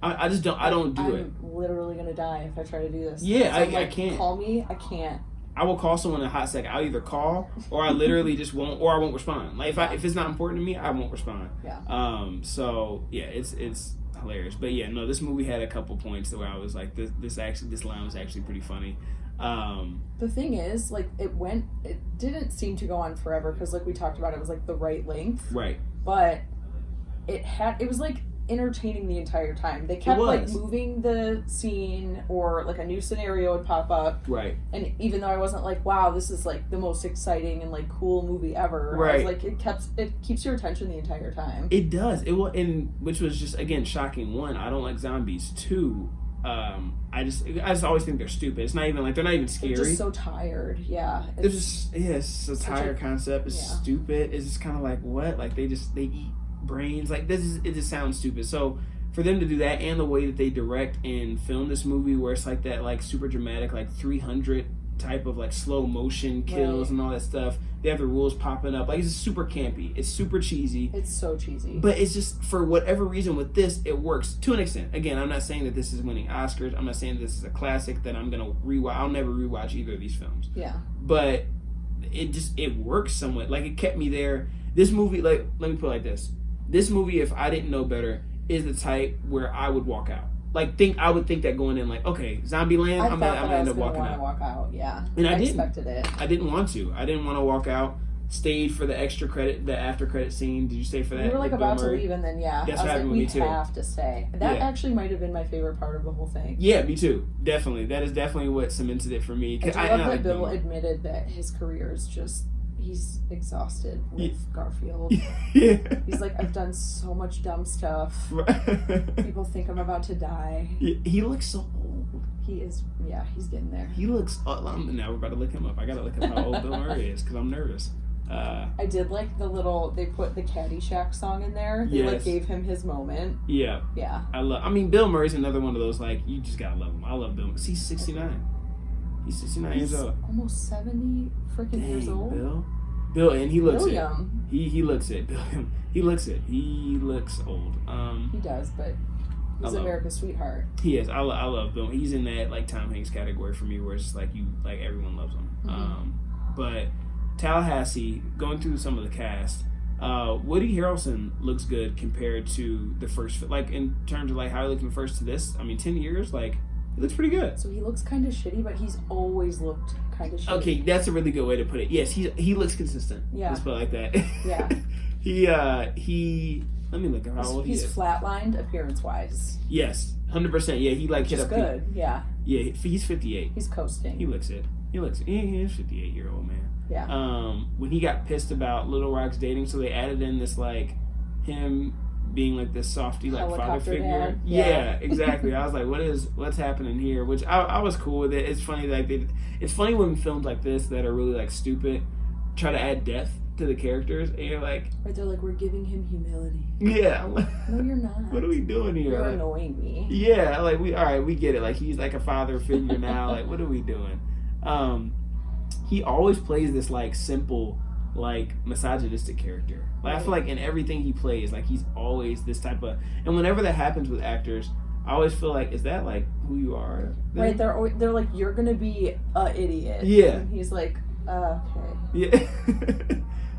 I just don't. I don't do it. I'm literally gonna die if I try to do this. Yeah, so I can't. Call me. I can't. I will call someone in a hot second. I'll either call or I literally just won't, or I won't respond. Like, if it's not important to me, I won't respond. Yeah. So yeah, it's hilarious. But yeah, no, this movie had a couple points where I was like, this line was actually pretty funny. The thing is, like, it didn't seem to go on forever because, like we talked about, it was like the right length. Right. But it was like entertaining the entire time. They kept like moving the scene, or like a new scenario would pop up. Right. And even though I wasn't like, wow, this is like the most exciting and like cool movie ever. Right. I was like, it keeps your attention the entire time. It does. It will, and which was just, again, shocking. One, I don't like zombies. Two, I just always think they're stupid. It's not even like, they're not even scary. They're just so tired. Yeah. It's a tired concept. It's stupid. It's just kind of like, what? Like, they eat brains. Like, it just sounds stupid. So for them to do that, and the way that they direct and film this movie, where it's like that, like, super dramatic, like 300 type of like slow motion kills and all that stuff. They have the rules popping up. Like, it's super campy. It's super cheesy. It's so cheesy. But it's just, for whatever reason with this, it works to an extent. Again, I'm not saying that this is winning Oscars. I'm not saying this is a classic that I'm going to rewatch. I'll never rewatch either of these films. Yeah. But it works somewhat. Like, it kept me there. This movie, like, let me put it like this. This movie, if I didn't know better, is the type where I would walk out. Like, I would think that going in, like, okay, Zombieland, I'm gonna end up walking out. Walk out, yeah. And I didn't. Expected it. I didn't want to. I didn't want to walk out. Stayed for the after credit scene. Did you stay for that? We were like about to leave, and then That's I was like, we too. have to stay. That actually might have been my favorite part of the whole thing. Yeah, me too. Definitely, that is definitely what cemented it for me. I love that Bill admitted that his career is just, he's exhausted with Garfield. Yeah. He's like, I've done so much dumb stuff. People think I'm about to die. He looks so old. He is, he's getting there. He looks, now we're about to look him up. I gotta look up how old Bill Murray is, because I'm nervous. I did like they put the Caddyshack song in there. They like gave him his moment. Yeah. Yeah. Bill Murray's another one of those, like, you just gotta love him. I love Bill Murray. He's 69. He's 69 years old. Almost 70 freaking years old. Bill, and he looks it. Young. He looks it. He looks it. He looks old. He does, but he's America's sweetheart. He is. I love Bill. He's in that, like, Tom Hanks category for me, where it's just like, everyone loves him. Mm-hmm. But Tallahassee, going through some of the cast, Woody Harrelson looks good compared to the first, like, in terms of like how he looked in the first to this. I mean, 10 years, like, it looks pretty good. So he looks kind of shitty, but he's always looked kind of shitty. Okay, that's a really good way to put it. Yes, he looks consistent. Yeah. Let's put it like that. Yeah. he let me look at how old he is. He's flatlined appearance-wise. Yes, 100%. Yeah, he like hit up. Good. Yeah. Yeah, he's 58. He's coasting. He looks it. He is 58-year-old man. Yeah. When he got pissed about Little Rock's dating, so they added in this, like, him being like this softy, like, father figure. Dad. Yeah, exactly. I was like, what's happening here? Which I was cool with it. It's funny that it's funny when films like this that are really, like, stupid try to add depth to the characters, and you're like, right, they're like, we're giving him humility. Yeah. No, you're not. What are we doing here? You're like, annoying me. Yeah, like, we get it. Like, he's like a father figure now. Like, what are we doing? He always plays this, like, simple, like, misogynistic character. Like, I feel like in everything he plays, like, he's always this type of, and whenever that happens with actors, I always feel like, is that, like, who you are? Right, they're like, you're gonna be a idiot. Yeah. And he's like, okay. Yeah.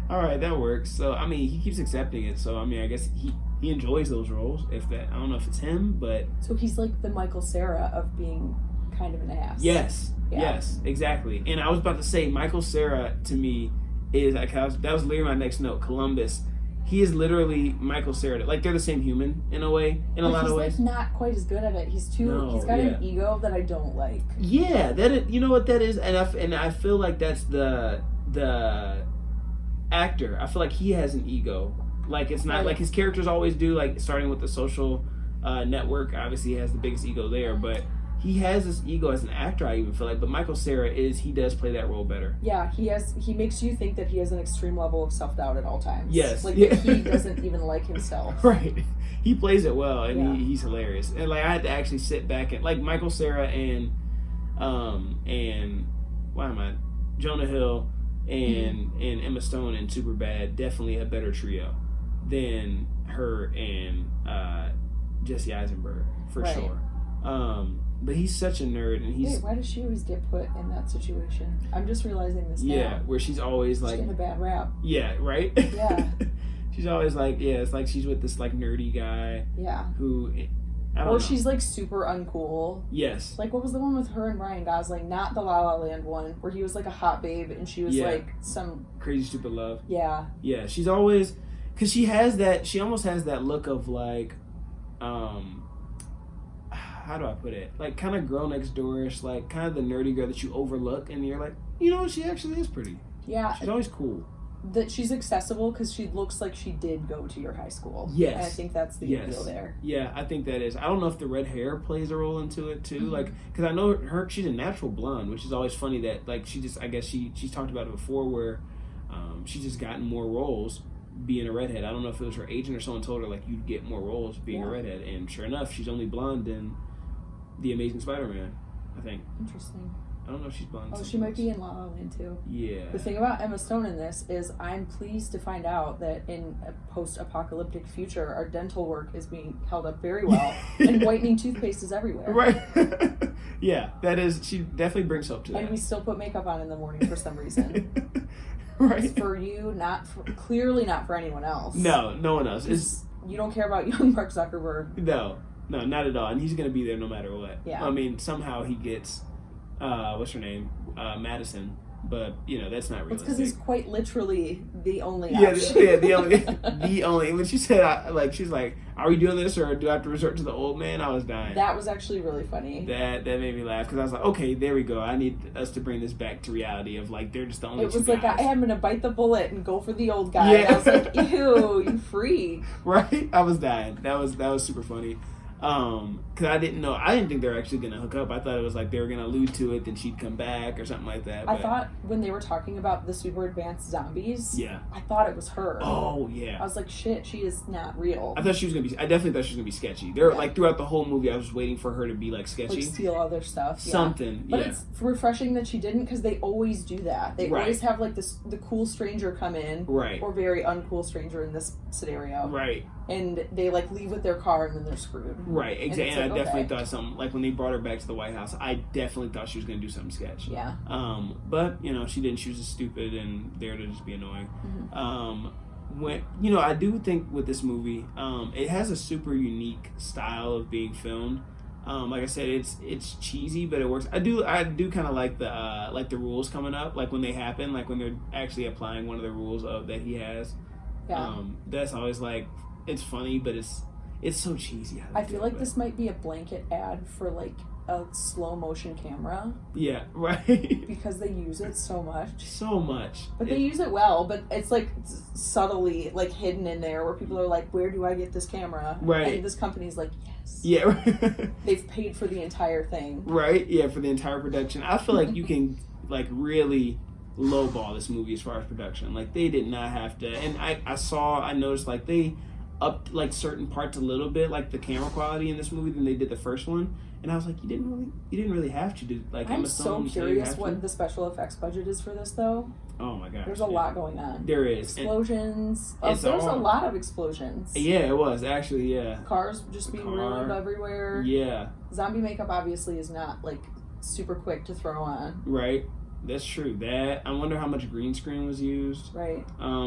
All right, that works. So, I mean, he keeps accepting it. So, I mean, I guess he enjoys those roles. I don't know if it's him, but. So he's like the Michael Cera of being kind of an ass. Yes. Yeah. Yes, exactly. And I was about to say, Michael Cera, to me, is like, that was literally my next note. Columbus he is literally Michael Cera. Like, they're the same human in a way, in a lot of ways. He's like not quite as good at it. He's got an ego that I don't like. Yeah, you know what that is, and I feel like that's the actor. I feel like he has an ego. Like, it's not like his characters always do. Like, starting with the Social Network, obviously he has the biggest ego there, but he has this ego as an actor, I even feel like. But Michael Cera he does play that role better. Yeah, he makes you think that he has an extreme level of self-doubt at all times. Yes. Like, that he doesn't even like himself. Right. He plays it well, and he's hilarious. And, like, I had to actually sit back and, like, Michael Cera and Jonah Hill and Emma Stone in Superbad, definitely a better trio than her and Jesse Eisenberg, for sure. But he's such a nerd, and he's... Wait, why does she always get put in that situation? I'm just realizing this now. Yeah, where she's always like... She's getting a bad rap. Yeah, right? Yeah. She's always like, it's like she's with this, like, nerdy guy. Yeah. Who... I don't know. She's, like, super uncool. Yes. Like, what was the one with her and Ryan Gosling? Not the La La Land one, where he was, like, a hot babe, and she was, like, some... Crazy Stupid Love. Yeah. Yeah, she's always... Because she almost has that look of, like, how do I put it? Like, kind of girl next door-ish, like, kind of the nerdy girl that you overlook, and you're like, you know, she actually is pretty. Yeah. She's always cool. That she's accessible because she looks like she did go to your high school. Yes. And I think that's the deal there. Yeah, I think that is. I don't know if the red hair plays a role into it, too. Like, because I know she's a natural blonde, which is always funny that, like, I guess she's talked about it before where she's just gotten more roles being a redhead. I don't know if it was her agent or someone told her, like, you'd get more roles being a redhead. And sure enough, she's only blonde in The Amazing Spider-Man, I think. Interesting. I don't know if she's blonde. Oh, she might be in La La Land, too. Yeah. The thing about Emma Stone in this is I'm pleased to find out that in a post-apocalyptic future, our dental work is being held up very well, and whitening toothpaste is everywhere. Right. Yeah, that is, she definitely brings hope to that. And we still put makeup on in the morning for some reason. Right. It's for you, clearly not for anyone else. No one else. You don't care about young Mark Zuckerberg. No, not at all. And he's going to be there no matter what. Yeah. I mean, somehow he gets, what's her name? Madison. But, you know, that's not realistic. It's because he's quite literally the only option. The only. When she said, she's like, are we doing this or do I have to resort to the old man? I was dying. That was actually really funny. That made me laugh because I was like, okay, there we go. I need us to bring this back to reality of, like, they're just the only two guys. It was like, I'm going to bite the bullet and go for the old guy. Yeah. I was like, ew, you freak. Right? I was dying. That was super funny. Because I didn't think they were actually gonna hook up. I thought it was like they were gonna allude to it, then she'd come back or something like that. I thought when they were talking about the super advanced zombies, I thought it was her. Oh yeah. I was like, shit, she is not real. I definitely thought she was gonna be sketchy. Like throughout the whole movie, I was waiting for her to be like sketchy, like steal other stuff, something. But it's refreshing that she didn't because they always do that. They always have like the cool stranger come in, or very uncool stranger in this scenario, and they like leave with their car and then they're screwed. Right, exactly. And I definitely thought something, like when they brought her back to the White House, I definitely thought she was going to do something sketch. Yeah. But, you know, she didn't. She was just stupid and there to just be annoying. Mm-hmm. I do think with this movie, it has a super unique style of being filmed. Like I said, it's cheesy, but it works. I do kind of like the rules coming up, like when they happen, like when they're actually applying one of the rules that he has. Yeah. That's always like, it's funny, but it's so cheesy. I feel like this might be a blanket ad for like a slow motion camera. Yeah, right. Because they use it so much. So much. But they use it well, but it's like subtly like hidden in there where people are like, where do I get this camera? Right. And this company's like, yes. Yeah. Right. They've paid for the entire thing. Right, yeah, for the entire production. I feel like you can like really lowball this movie as far as production. Like they did not have to, and I noticed like they upped like certain parts a little bit, like the camera quality in this movie than they did the first one. And I was like, you didn't really have to do like. I'm so curious what the special effects budget is for this though. Oh my gosh. There's a lot going on. There is. Explosions. There's a lot of explosions. Yeah, it was actually, yeah. Cars just being ruined everywhere. Yeah. Zombie makeup obviously is not like super quick to throw on. Right. That's true. I wonder how much green screen was used. Right.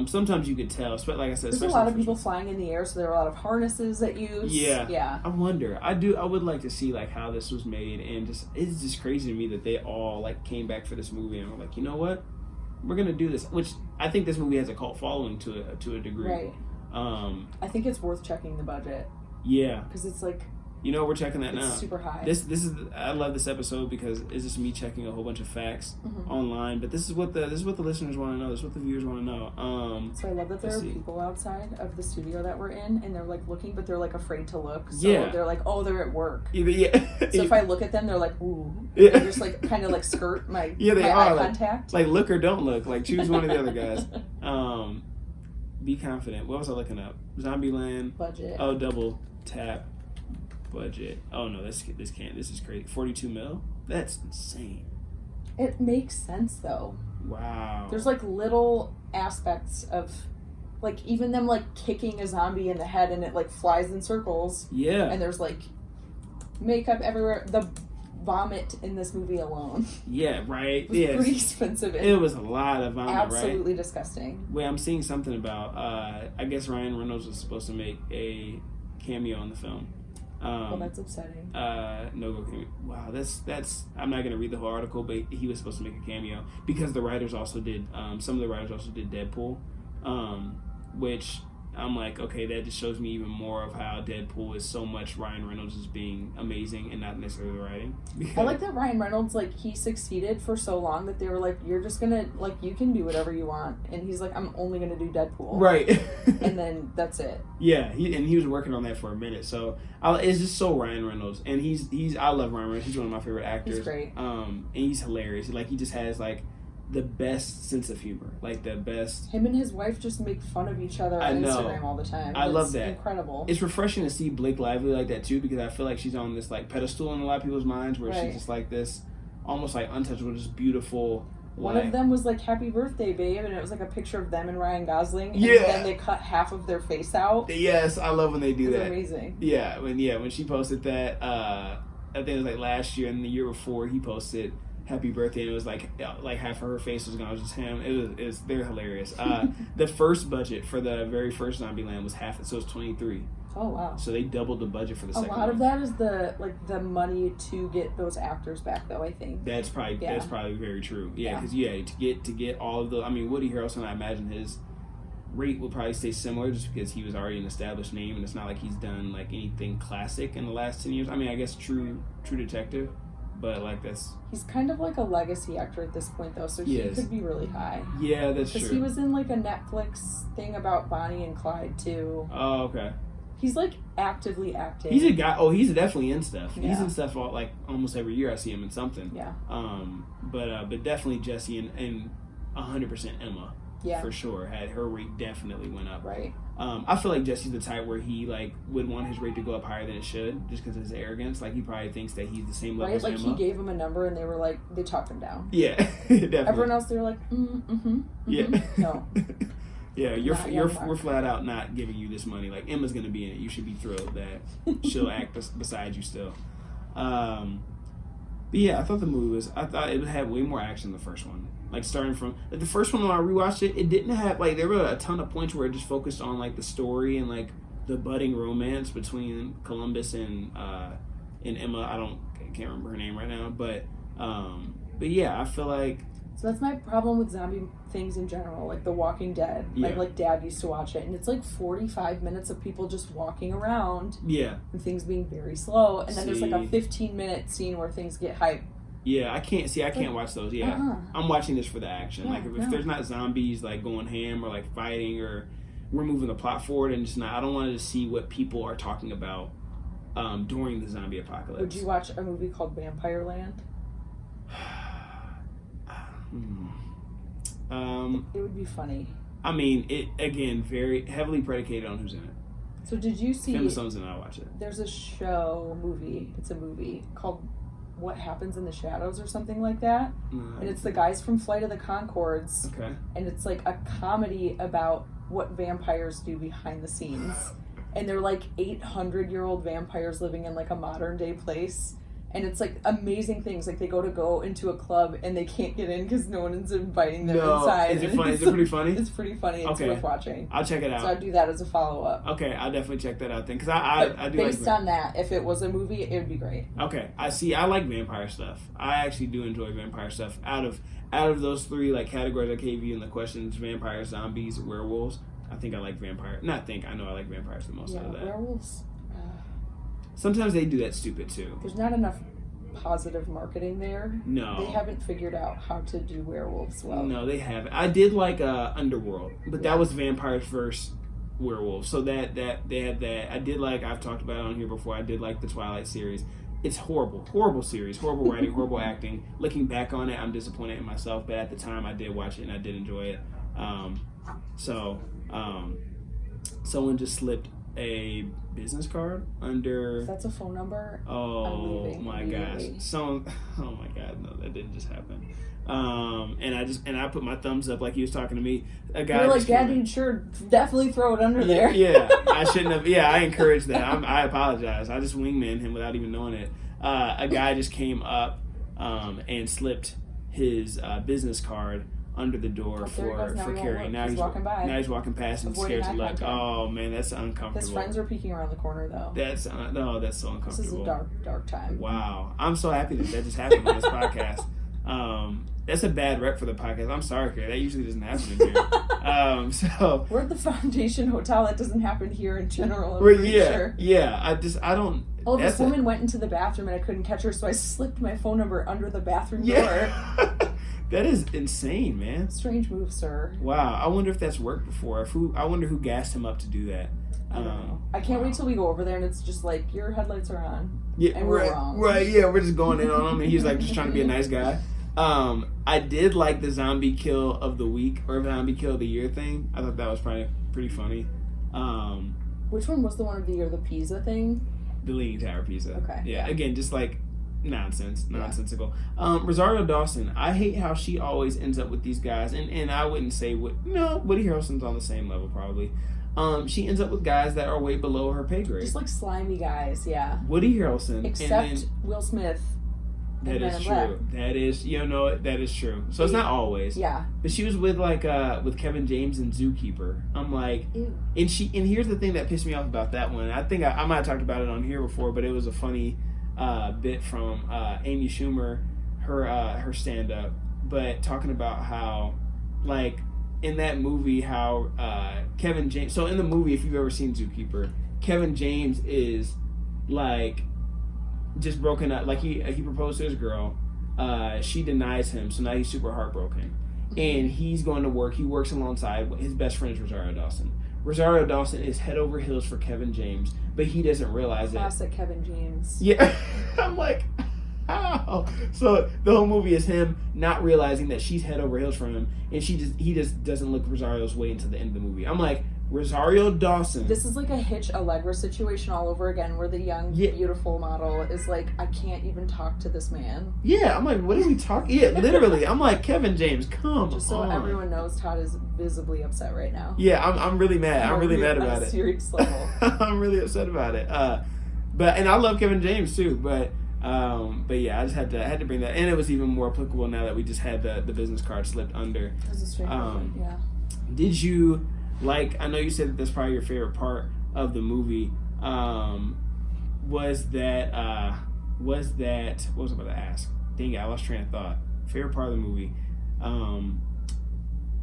Sometimes you could tell, like I said, there's a lot of people flying in the air, so there are a lot of harnesses that use. Yeah. Yeah. I wonder. I would like to see like how this was made, and it's just crazy to me that they all like came back for this movie and were like, you know what, we're gonna do this. Which I think this movie has a cult following to a degree. Right. I think it's worth checking the budget. Yeah. Because it's like... You know, we're checking that now. It's super high. This is I love this episode because it's just me checking a whole bunch of facts online. But this is what the listeners want to know. This is what the viewers want to know. So I love that there are people outside of the studio that we're in, and they're like looking, but they're like afraid to look. So they're like, oh, they're at work. So if I look at them, they're like, ooh. They just like kind of like skirt my eye contact. Like look or don't look. Like choose one of the other guys. Be confident. What was I looking up? Zombieland budget. Oh, double tap. Budget. Oh no, this can't. This is crazy. 42 mil. That's insane. It makes sense though. Wow. There's like little aspects of, like even them like kicking a zombie in the head and it like flies in circles. Yeah. And there's like makeup everywhere. The vomit in this movie alone. Yeah. Right. Was pretty expensive. It was a lot of vomit. Absolutely right? Disgusting. Wait, I'm seeing something about. I guess Ryan Reynolds was supposed to make a cameo in the film. Well, that's upsetting. No go cameo. Wow, that's. I'm not gonna read the whole article, but he was supposed to make a cameo because the writers also did. Some of the writers also did Deadpool, which I'm like, okay, that just shows me even more of how Deadpool is so much Ryan Reynolds as being amazing and not necessarily the writing. I like that Ryan Reynolds, like, he succeeded for so long that they were like, you're just gonna, like, you can do whatever you want. And he's like, I'm only gonna do Deadpool. Right. And then that's it. Yeah, he was working on that for a minute. So it's just so Ryan Reynolds. And I love Ryan Reynolds. He's one of my favorite actors. He's great. And he's hilarious. Like, he just has, like, the best sense of humor, like the best. Him and his wife just make fun of each other on Instagram all the time. I love that. Incredible. It's refreshing to see Blake Lively like that too, because I feel like she's on this like pedestal in a lot of people's minds, where she's just like this, almost like untouchable, just beautiful. One of them was like "Happy Birthday, Babe," and it was like a picture of them and Ryan Gosling. And then they cut half of their face out. Yes, I love when they do that. It's amazing. Yeah, when she posted that, I think it was like last year and the year before he posted Happy Birthday, and it was like half of her face was gone. It was just him. They're hilarious. The first budget for the very first Zombieland was half, so it's 23. Oh wow! So they doubled the budget for the second one. A lot of that is the money to get those actors back, though. I think that's probably very true. Yeah, because to get all of the. I mean, Woody Harrelson, I imagine his rate will probably stay similar just because he was already an established name, and it's not like he's done like anything classic in the last 10 years. I mean, I guess True Detective. But like he's kind of like a legacy actor at this point, though, so he could be really high. Yeah, that's true. Because he was in like a Netflix thing about Bonnie and Clyde too. Oh, okay. He's like actively acting. He's a guy. Oh, he's definitely in stuff. Yeah. He's in stuff like almost every year. I see him in something. Yeah. But definitely Jesse and 100% Emma. Yeah. For sure. Her rate definitely went up. Right. I feel like Jesse's the type where he like would want his rate to go up higher than it should, just because of his arrogance. Like he probably thinks that he's the same level as Emma. He gave him a number and they were like, they talked him down. Yeah, definitely. Everyone else, they were like, yeah, no. Yeah, we're flat out not giving you this money. Like Emma's gonna be in it. You should be thrilled that she'll act beside you still. But yeah, I thought it had way more action than the first one. Like starting from like the first one when I rewatched it didn't have like there were a ton of points where it just focused on like the story and like the budding romance between Columbus and Emma. I can't remember her name right now, but yeah, I feel like. So that's my problem with zombie things in general, like The Walking Dead. Like Dad used to watch it, and it's like 45 minutes of people just walking around. Yeah. And things being very slow, and then there's like a 15-minute scene where things get hype. Yeah, I can't watch those. Yeah, I'm watching this for the action. Yeah, like if there's not zombies like going ham or like fighting or we're moving the plot forward, and just not. I don't want to see what people are talking about during the zombie apocalypse. Would you watch a movie called Vampire Land? It would be funny. I mean, it again very heavily predicated on who's in it. So did you see? Famous Sons and I watch it. There's a movie. It's a movie called What Happens in the Shadows or something like that. And it's the guys from Flight of the Conchords. Okay. And it's like a comedy about what vampires do behind the scenes. And they're like 800-year-old vampires living in like a modern day place. And it's like amazing things. Like they go into a club and they can't get in because no one is inviting them inside. Is it funny? Is it pretty funny? It's pretty funny. It's worth watching. I'll check it out. So I'd do that as a follow-up. Okay, I'll definitely check that out then. Because I do based on that, if it was a movie, it would be great. Okay, I like vampire stuff. I actually do enjoy vampire stuff. Out of those three like categories I gave you in the questions, vampires, zombies, werewolves, I think I like vampire. Not think. I know I like vampires the most out of that. Werewolves. Sometimes they do that stupid too. There's not enough positive marketing there. No. They haven't figured out how to do werewolves well. No, they haven't. I did like Underworld, but that was vampires versus werewolves. So that they had that. I did like, I've talked about it on here before, I did like the Twilight series. It's horrible series, horrible writing, horrible acting. Looking back on it, I'm disappointed in myself, but at the time I did watch it and I did enjoy it. Someone just slipped a business card under. If that's a phone number. Oh my gosh! Oh my god! No, that didn't just happen. And I put my thumbs up like he was talking to me. A guy. You're like, yeah, dude, sure, definitely throw it under there. Yeah, I shouldn't have. Yeah, I encouraged that. I apologize. I just wingman him without even knowing it. A guy just came up and slipped his business card under the door for carrying. Now he's walking by. Now he's walking past and scared to look. Oh man, that's uncomfortable. His friends are peeking around the corner though. That's so uncomfortable. This is a dark time. Wow, I'm so happy that just happened on this podcast. That's a bad rep for the podcast. I'm sorry, Carrie. That usually doesn't happen in here. So we're at the Foundation Hotel. That doesn't happen here in general. Yeah. I don't. Oh, this woman went into the bathroom and I couldn't catch her, so I slipped my phone number under the bathroom door. That is insane, man. Strange move, sir. Wow. I wonder if that's worked before. I wonder who gassed him up to do that. I don't know. I can't wait till we go over there and it's just like, your headlights are on. Yeah, and we're wrong. Right, yeah, we're just going in on him and he's like just trying to be a nice guy. I did like the zombie kill of the week or zombie kill of the year thing. I thought that was probably pretty funny. Which one was the one of the year? The Pisa thing? The Leaning Tower Pisa. Okay. Yeah, again, just like nonsensical. Rosario Dawson, I hate how she always ends up with these guys, and I wouldn't say Woody Harrelson's on the same level probably. She ends up with guys that are way below her pay grade. Just like slimy guys, yeah. Woody Harrelson. Except Will Smith. That is true. That is true. So it's not always. Yeah. But she was with with Kevin James and Zookeeper. I'm like, ew. And here's the thing that pissed me off about that one. I think I might have talked about it on here before, but it was a funny bit from Amy Schumer, her stand up, but talking about how like in that movie how Kevin James. So in the movie, if you've ever seen Zookeeper, Kevin James is like just broken up. Like he proposed to his girl, she denies him, so now he's super heartbroken, and he's going to work. He works alongside his best friend is Rosario Dawson. Rosario Dawson is head over heels for Kevin James, but he doesn't realize it. Classic Kevin James. Yeah, I'm like, how? So the whole movie is him not realizing that she's head over heels for him, and he just doesn't look Rosario's way until the end of the movie. I'm like, Rosario Dawson. This is like a Hitch Allegra situation all over again, where the young, beautiful model is like, I can't even talk to this man. Yeah, I'm like, what are we talking? Yeah, literally. I'm like, Kevin James, come on. Just so everyone knows, Todd is visibly upset right now. Yeah, I'm really mad. I'm really mad about it. Serious level. I'm really upset about it. And I love Kevin James too, but yeah, I just had to bring that, and it was even more applicable now that we just had the business card slipped under. That was a strange moment, yeah. Did you? Like, I know you said that that's probably your favorite part of the movie. Was that what was I about to ask? Dang it, I lost train of thought. Favorite part of the movie.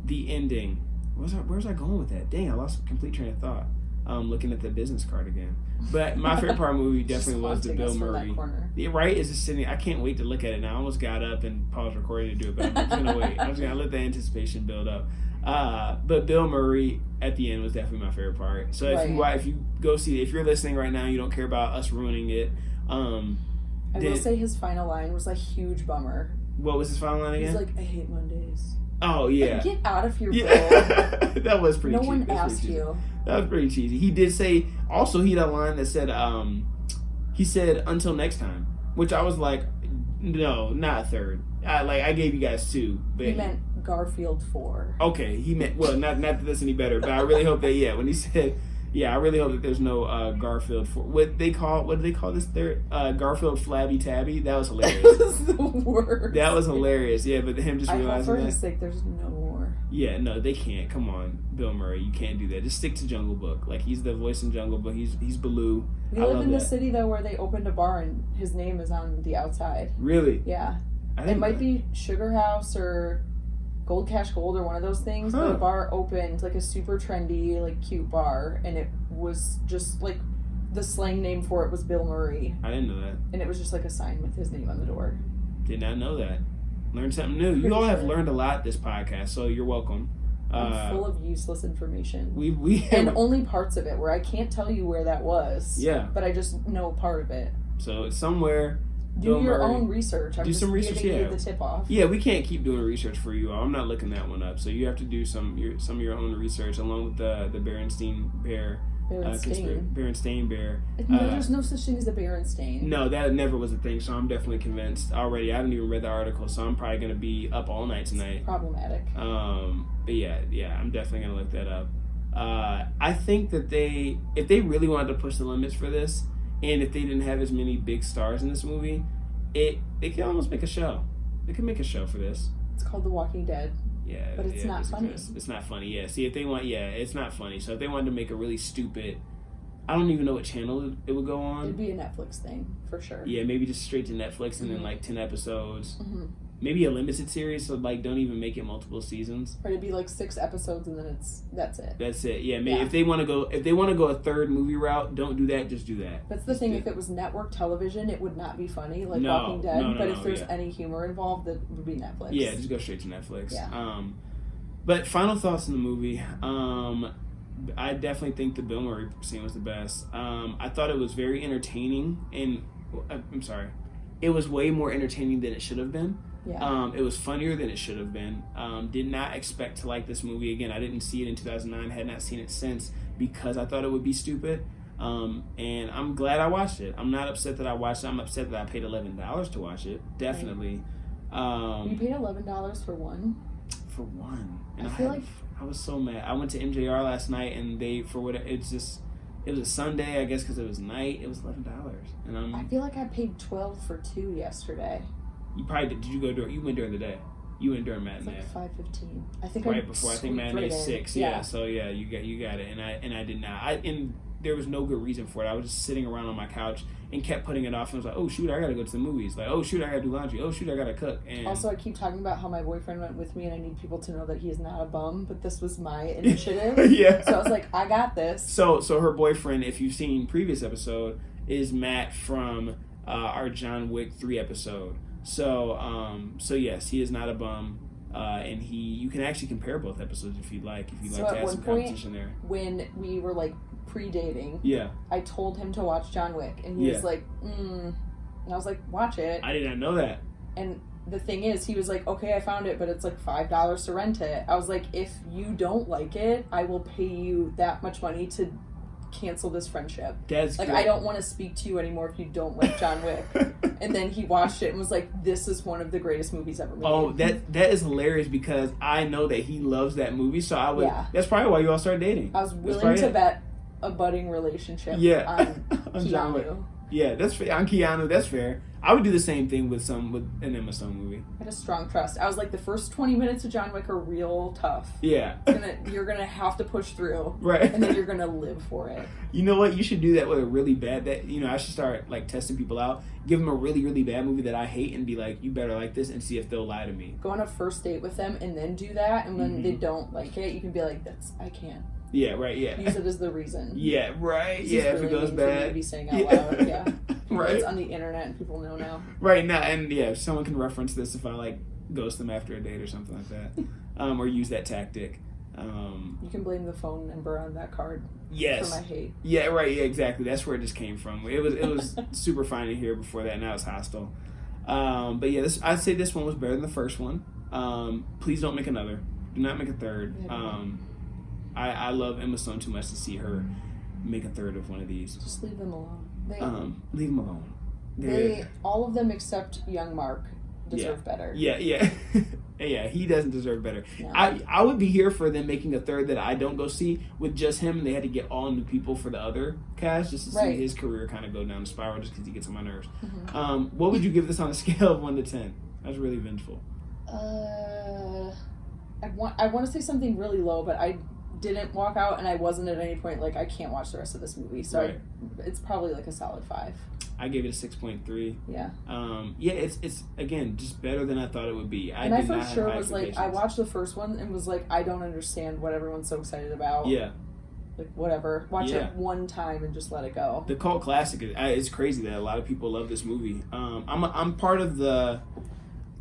The ending. Where was I going with that? Dang, I lost complete train of thought. Looking at the business card again. But my favorite part of the movie definitely was the Bill Murray. Yeah, right? It's just sitting. I can't wait to look at it now. I almost got up and paused recording to do it, but I'm just gonna wait. I'm just gonna let the anticipation build up. But Bill Murray at the end was definitely my favorite part. So if you go see it, if you're listening right now, you don't care about us ruining it. I will say his final line was a huge bummer. What was his final line again? He's like, I hate Mondays. Oh yeah. Like, get out of here, bro. That was pretty. No one asked you. That was pretty cheesy. He did say also he had a line that said he said until next time, which I was like, no, not a third. I gave you guys 2, but he meant Garfield 4. Okay, he meant not that that's any better, but I really hope that when he said I really hope that there's no Garfield 4. What do they call this third Garfield Flabby Tabby? That was hilarious. That was the worst. That was hilarious. Yeah, but him just realizing I hope for his sake there's no more. Yeah, no, they can't. Come on, Bill Murray, you can't do that. Just stick to Jungle Book. Like he's the voice in Jungle Book. He's Baloo. We live in the city though where they opened a bar and his name is on the outside. Really? Yeah. It might be Sugar House or Gold Cash Gold or one of those things, but a bar opened, like a super trendy, like cute bar, and it was just like the slang name for it was Bill Murray. I didn't know that. And it was just like a sign with his name on the door. Did not know that. Learned something new. You all have learned a lot this podcast, so you're welcome. I'm full of useless information. We and only parts of it where I can't tell you where that was. Yeah. But I just know part of it. So it's somewhere. Do your own research. I'm do just some research. giving Yeah. you the tip off. Yeah, we can't keep doing research for you all. I'm not looking that one up. So you have to do some of your own research along with the Berenstain Bear. Berenstain Bear. No, there's no such thing as a Berenstain. No, that never was a thing. So I'm definitely convinced already. I haven't even read the article, so I'm probably gonna be up all night tonight. It's problematic. But yeah, I'm definitely gonna look that up. I think that if they really wanted to push the limits for this, and if they didn't have as many big stars in this movie, they could almost make a show. They could make a show for this. It's called The Walking Dead. Yeah, but it's not funny. It's not funny. Yeah, see if they want. Yeah, it's not funny. So if they wanted to make a really stupid, I don't even know what channel it would go on. It'd be a Netflix thing for sure. Yeah, maybe just straight to Netflix and then like 10 episodes. Mm-hmm. Maybe a limited series, so like don't even make it multiple seasons. Or it'd be like 6 episodes and then that's it. That's it. Yeah, maybe if they want to go a third movie route, don't do that. Just do that. That's the thing. If it was network television, it would not be funny like No, Walking Dead. no, but if there's any humor involved, that would be Netflix. Yeah, just go straight to Netflix. Yeah. But final thoughts on the movie. I definitely think the Bill Murray scene was the best. I thought it was very entertaining, and I'm sorry, it was way more entertaining than it should have been. Yeah. It was funnier than it should have been. Did not expect to like this movie again. I didn't see it in 2009. Had not seen it since because I thought it would be stupid. And I'm glad I watched it. I'm not upset that I watched it. I'm upset that I paid $11 to watch it. Definitely. You paid $11 for one? For one. And I was so mad. I went to MJR last night and it was a Sunday, I guess, because it was night. It was $11. And I feel like I paid $12 for 2 yesterday. You probably did. Did you go you went during the day? You went during matinee. It's like 5:15. I think right before. I think matinee is 6. Yeah. So yeah, you got it. And I did not. And there was no good reason for it. I was just sitting around on my couch and kept putting it off. And I was like, oh shoot, I gotta go to the movies. Like, oh shoot, I gotta do laundry. Oh shoot, I gotta cook. And also, I keep talking about how my boyfriend went with me, and I need people to know that he is not a bum. But this was my initiative. Yeah. So I was like, I got this. So her boyfriend, if you've seen previous episode, is Matt from our John Wick 3 episode. So yes, he is not a bum, and you can actually compare both episodes if you'd like. If you'd like to have some competition there. When we were like pre-dating, yeah, I told him to watch John Wick, and he was like, and I was like, watch it. I did not know that. And the thing is, he was like, okay, I found it, but it's like $5 to rent it. I was like, if you don't like it, I will pay you that much money to cancel this friendship. That's like, great. I don't want to speak to you anymore if you don't like John Wick. And then he watched it and was like, this is one of the greatest movies ever made. Oh, that is hilarious because I know that he loves that movie, so I would. Yeah. That's probably why you all started dating. I was willing to bet a budding relationship. Yeah. On John Wick. Yeah, that's fair. On Keanu, that's fair. I would do the same thing with an Emma Stone movie. I had a strong trust. I was like, the first 20 minutes of John Wick are real tough. Yeah. You're gonna have to push through. Right. And then you're gonna live for it. You know what? You should do that with a really bad. I should start like testing people out. Give them a really, really bad movie that I hate, and be like, "You better like this," and see if they'll lie to me. Go on a first date with them, and then do that. And when they don't like it, you can be like, I can't. Yeah. Right. Yeah. Use it as the reason. Yeah. Right. This yeah. really If it goes mean bad. for me to be saying out loud. Yeah. Right. It's on the internet, and people know now. Right now, and yeah, someone can reference this if I like ghost them after a date or something like that, or use that tactic. You can blame the phone number on that card. Yes. For my hate. Yeah, right. Yeah, exactly. That's where it just came from. It was super fine to hear before that. Now it's hostile. But yeah, I'd say this one was better than the first one. Please don't make another. Do not make a third. I love Emma Stone too much to see her make a third of one of these. Just leave them alone. Leave them alone. They all of them except young Mark deserve better. Yeah. Yeah, he doesn't deserve better. No. I would be here for them making a third that I don't go see with just him, and they had to get all new people for the other cast just to see his career kind of go down the spiral just because he gets on my nerves. Mm-hmm. What would you give this on a scale of 1 to 10? I was really vengeful. I want to say something really low, but I didn't walk out, and I wasn't at any point like I can't watch the rest of this movie. So it's probably like a solid 5. I gave it a 6.3. Yeah. Yeah, it's again just better than I thought it would be. I did for not have sure high was like, I expectations. watched the first one and was like, I don't understand what everyone's so excited about. Yeah. Like, whatever. Watch Yeah. it one time and just let it go. The cult classic. It's crazy that a lot of people love this movie. I'm part of the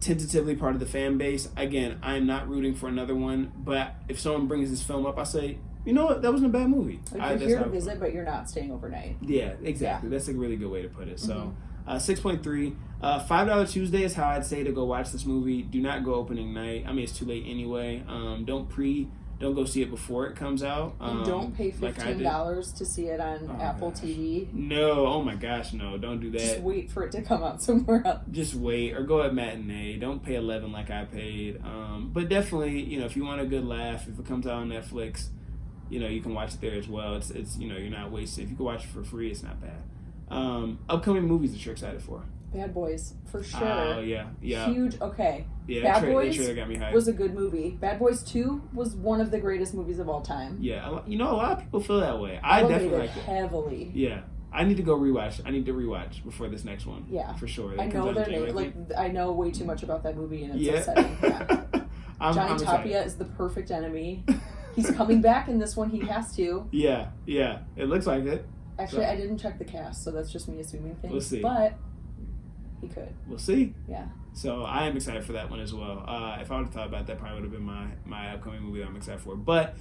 tentatively part of the fan base. Again, I'm not rooting for another one, but if someone brings this film up, I say, you know what, that wasn't a bad movie. Like, you're here to visit, but you're not staying overnight. Yeah, exactly. That's a really good way to put it. So, 6.3. $5 Tuesday is how I'd say to go watch this movie. Do not go opening night. I mean, it's too late anyway. Don't go see it before it comes out. And don't pay like I did. $15 to see it on Apple gosh. TV. No, oh my gosh, no, don't do that. Just wait for it to come out somewhere else. Just wait, or go at matinee. Don't pay $11 like I paid. But definitely, if you want a good laugh, if it comes out on Netflix, you can watch it there as well. It's you're not wasted. If you can watch it for free, it's not bad. Upcoming movies that you're excited for? Bad Boys, for sure. Oh, yeah. Huge, okay. Yeah, Bad that Boys trailer got me hyped. was a good movie. Bad Boys 2 was one of the greatest movies of all time. Yeah, a lot of people feel that way. I definitely like it. Heavily. Yeah. I need to go rewatch. I need to rewatch before this next one. Yeah. For sure. I know their name. I know way too much about that movie, and it's upsetting. Yeah. I'm Tapia is the perfect enemy. He's coming back in this one. He has to. Yeah. It looks like it. Actually, I didn't check the cast, so that's just me assuming things. We'll see. But he could. We'll see. Yeah. So I am excited for that one as well. If I would have thought about that, probably would have been my upcoming movie that I'm excited for. But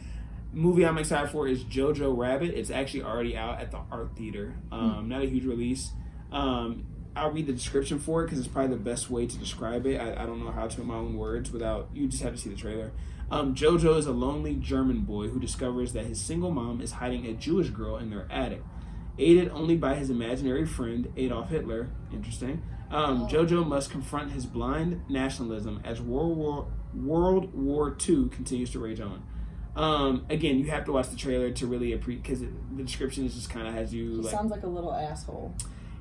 movie I'm excited for is Jojo Rabbit. It's actually already out at the Art Theater. Not a huge release. I'll read the description for it because it's probably the best way to describe it. I don't know how to in my own words without, you just have to see the trailer. Jojo is a lonely German boy who discovers that his single mom is hiding a Jewish girl in their attic. Aided only by his imaginary friend, Adolf Hitler, interesting, Jojo must confront his blind nationalism as World War II continues to rage on. Again, you have to watch the trailer to really appreciate, because the description is just kind of has you He sounds like a little asshole.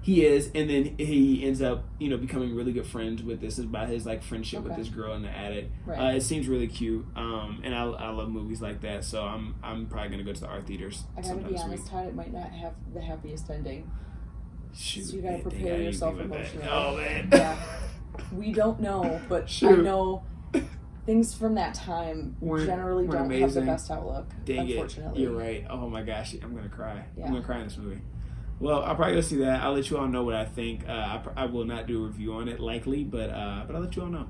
He is, and then he ends up, becoming really good friends with this about his friendship with this girl in the attic. Right. It seems really cute, and I love movies like that. So I'm probably gonna go to the art theaters. I gotta be honest, Todd, it might not have the happiest ending. Shoot, so you gotta prepare yourself emotionally. Oh man. Yeah. We don't know, but I know things from that time generally don't amazing. have the best outlook. Dang unfortunately. You're right. Oh my gosh, I'm gonna cry. Yeah. I'm gonna cry in this movie. Well, I'll probably go see that. I'll let you all know what I think. I will not do a review on it, likely, but I'll let you all know.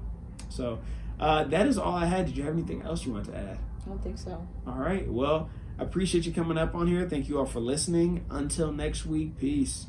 So that is all I had. Did you have anything else you want to add? I don't think so. All right. Well, I appreciate you coming up on here. Thank you all for listening. Until next week, peace.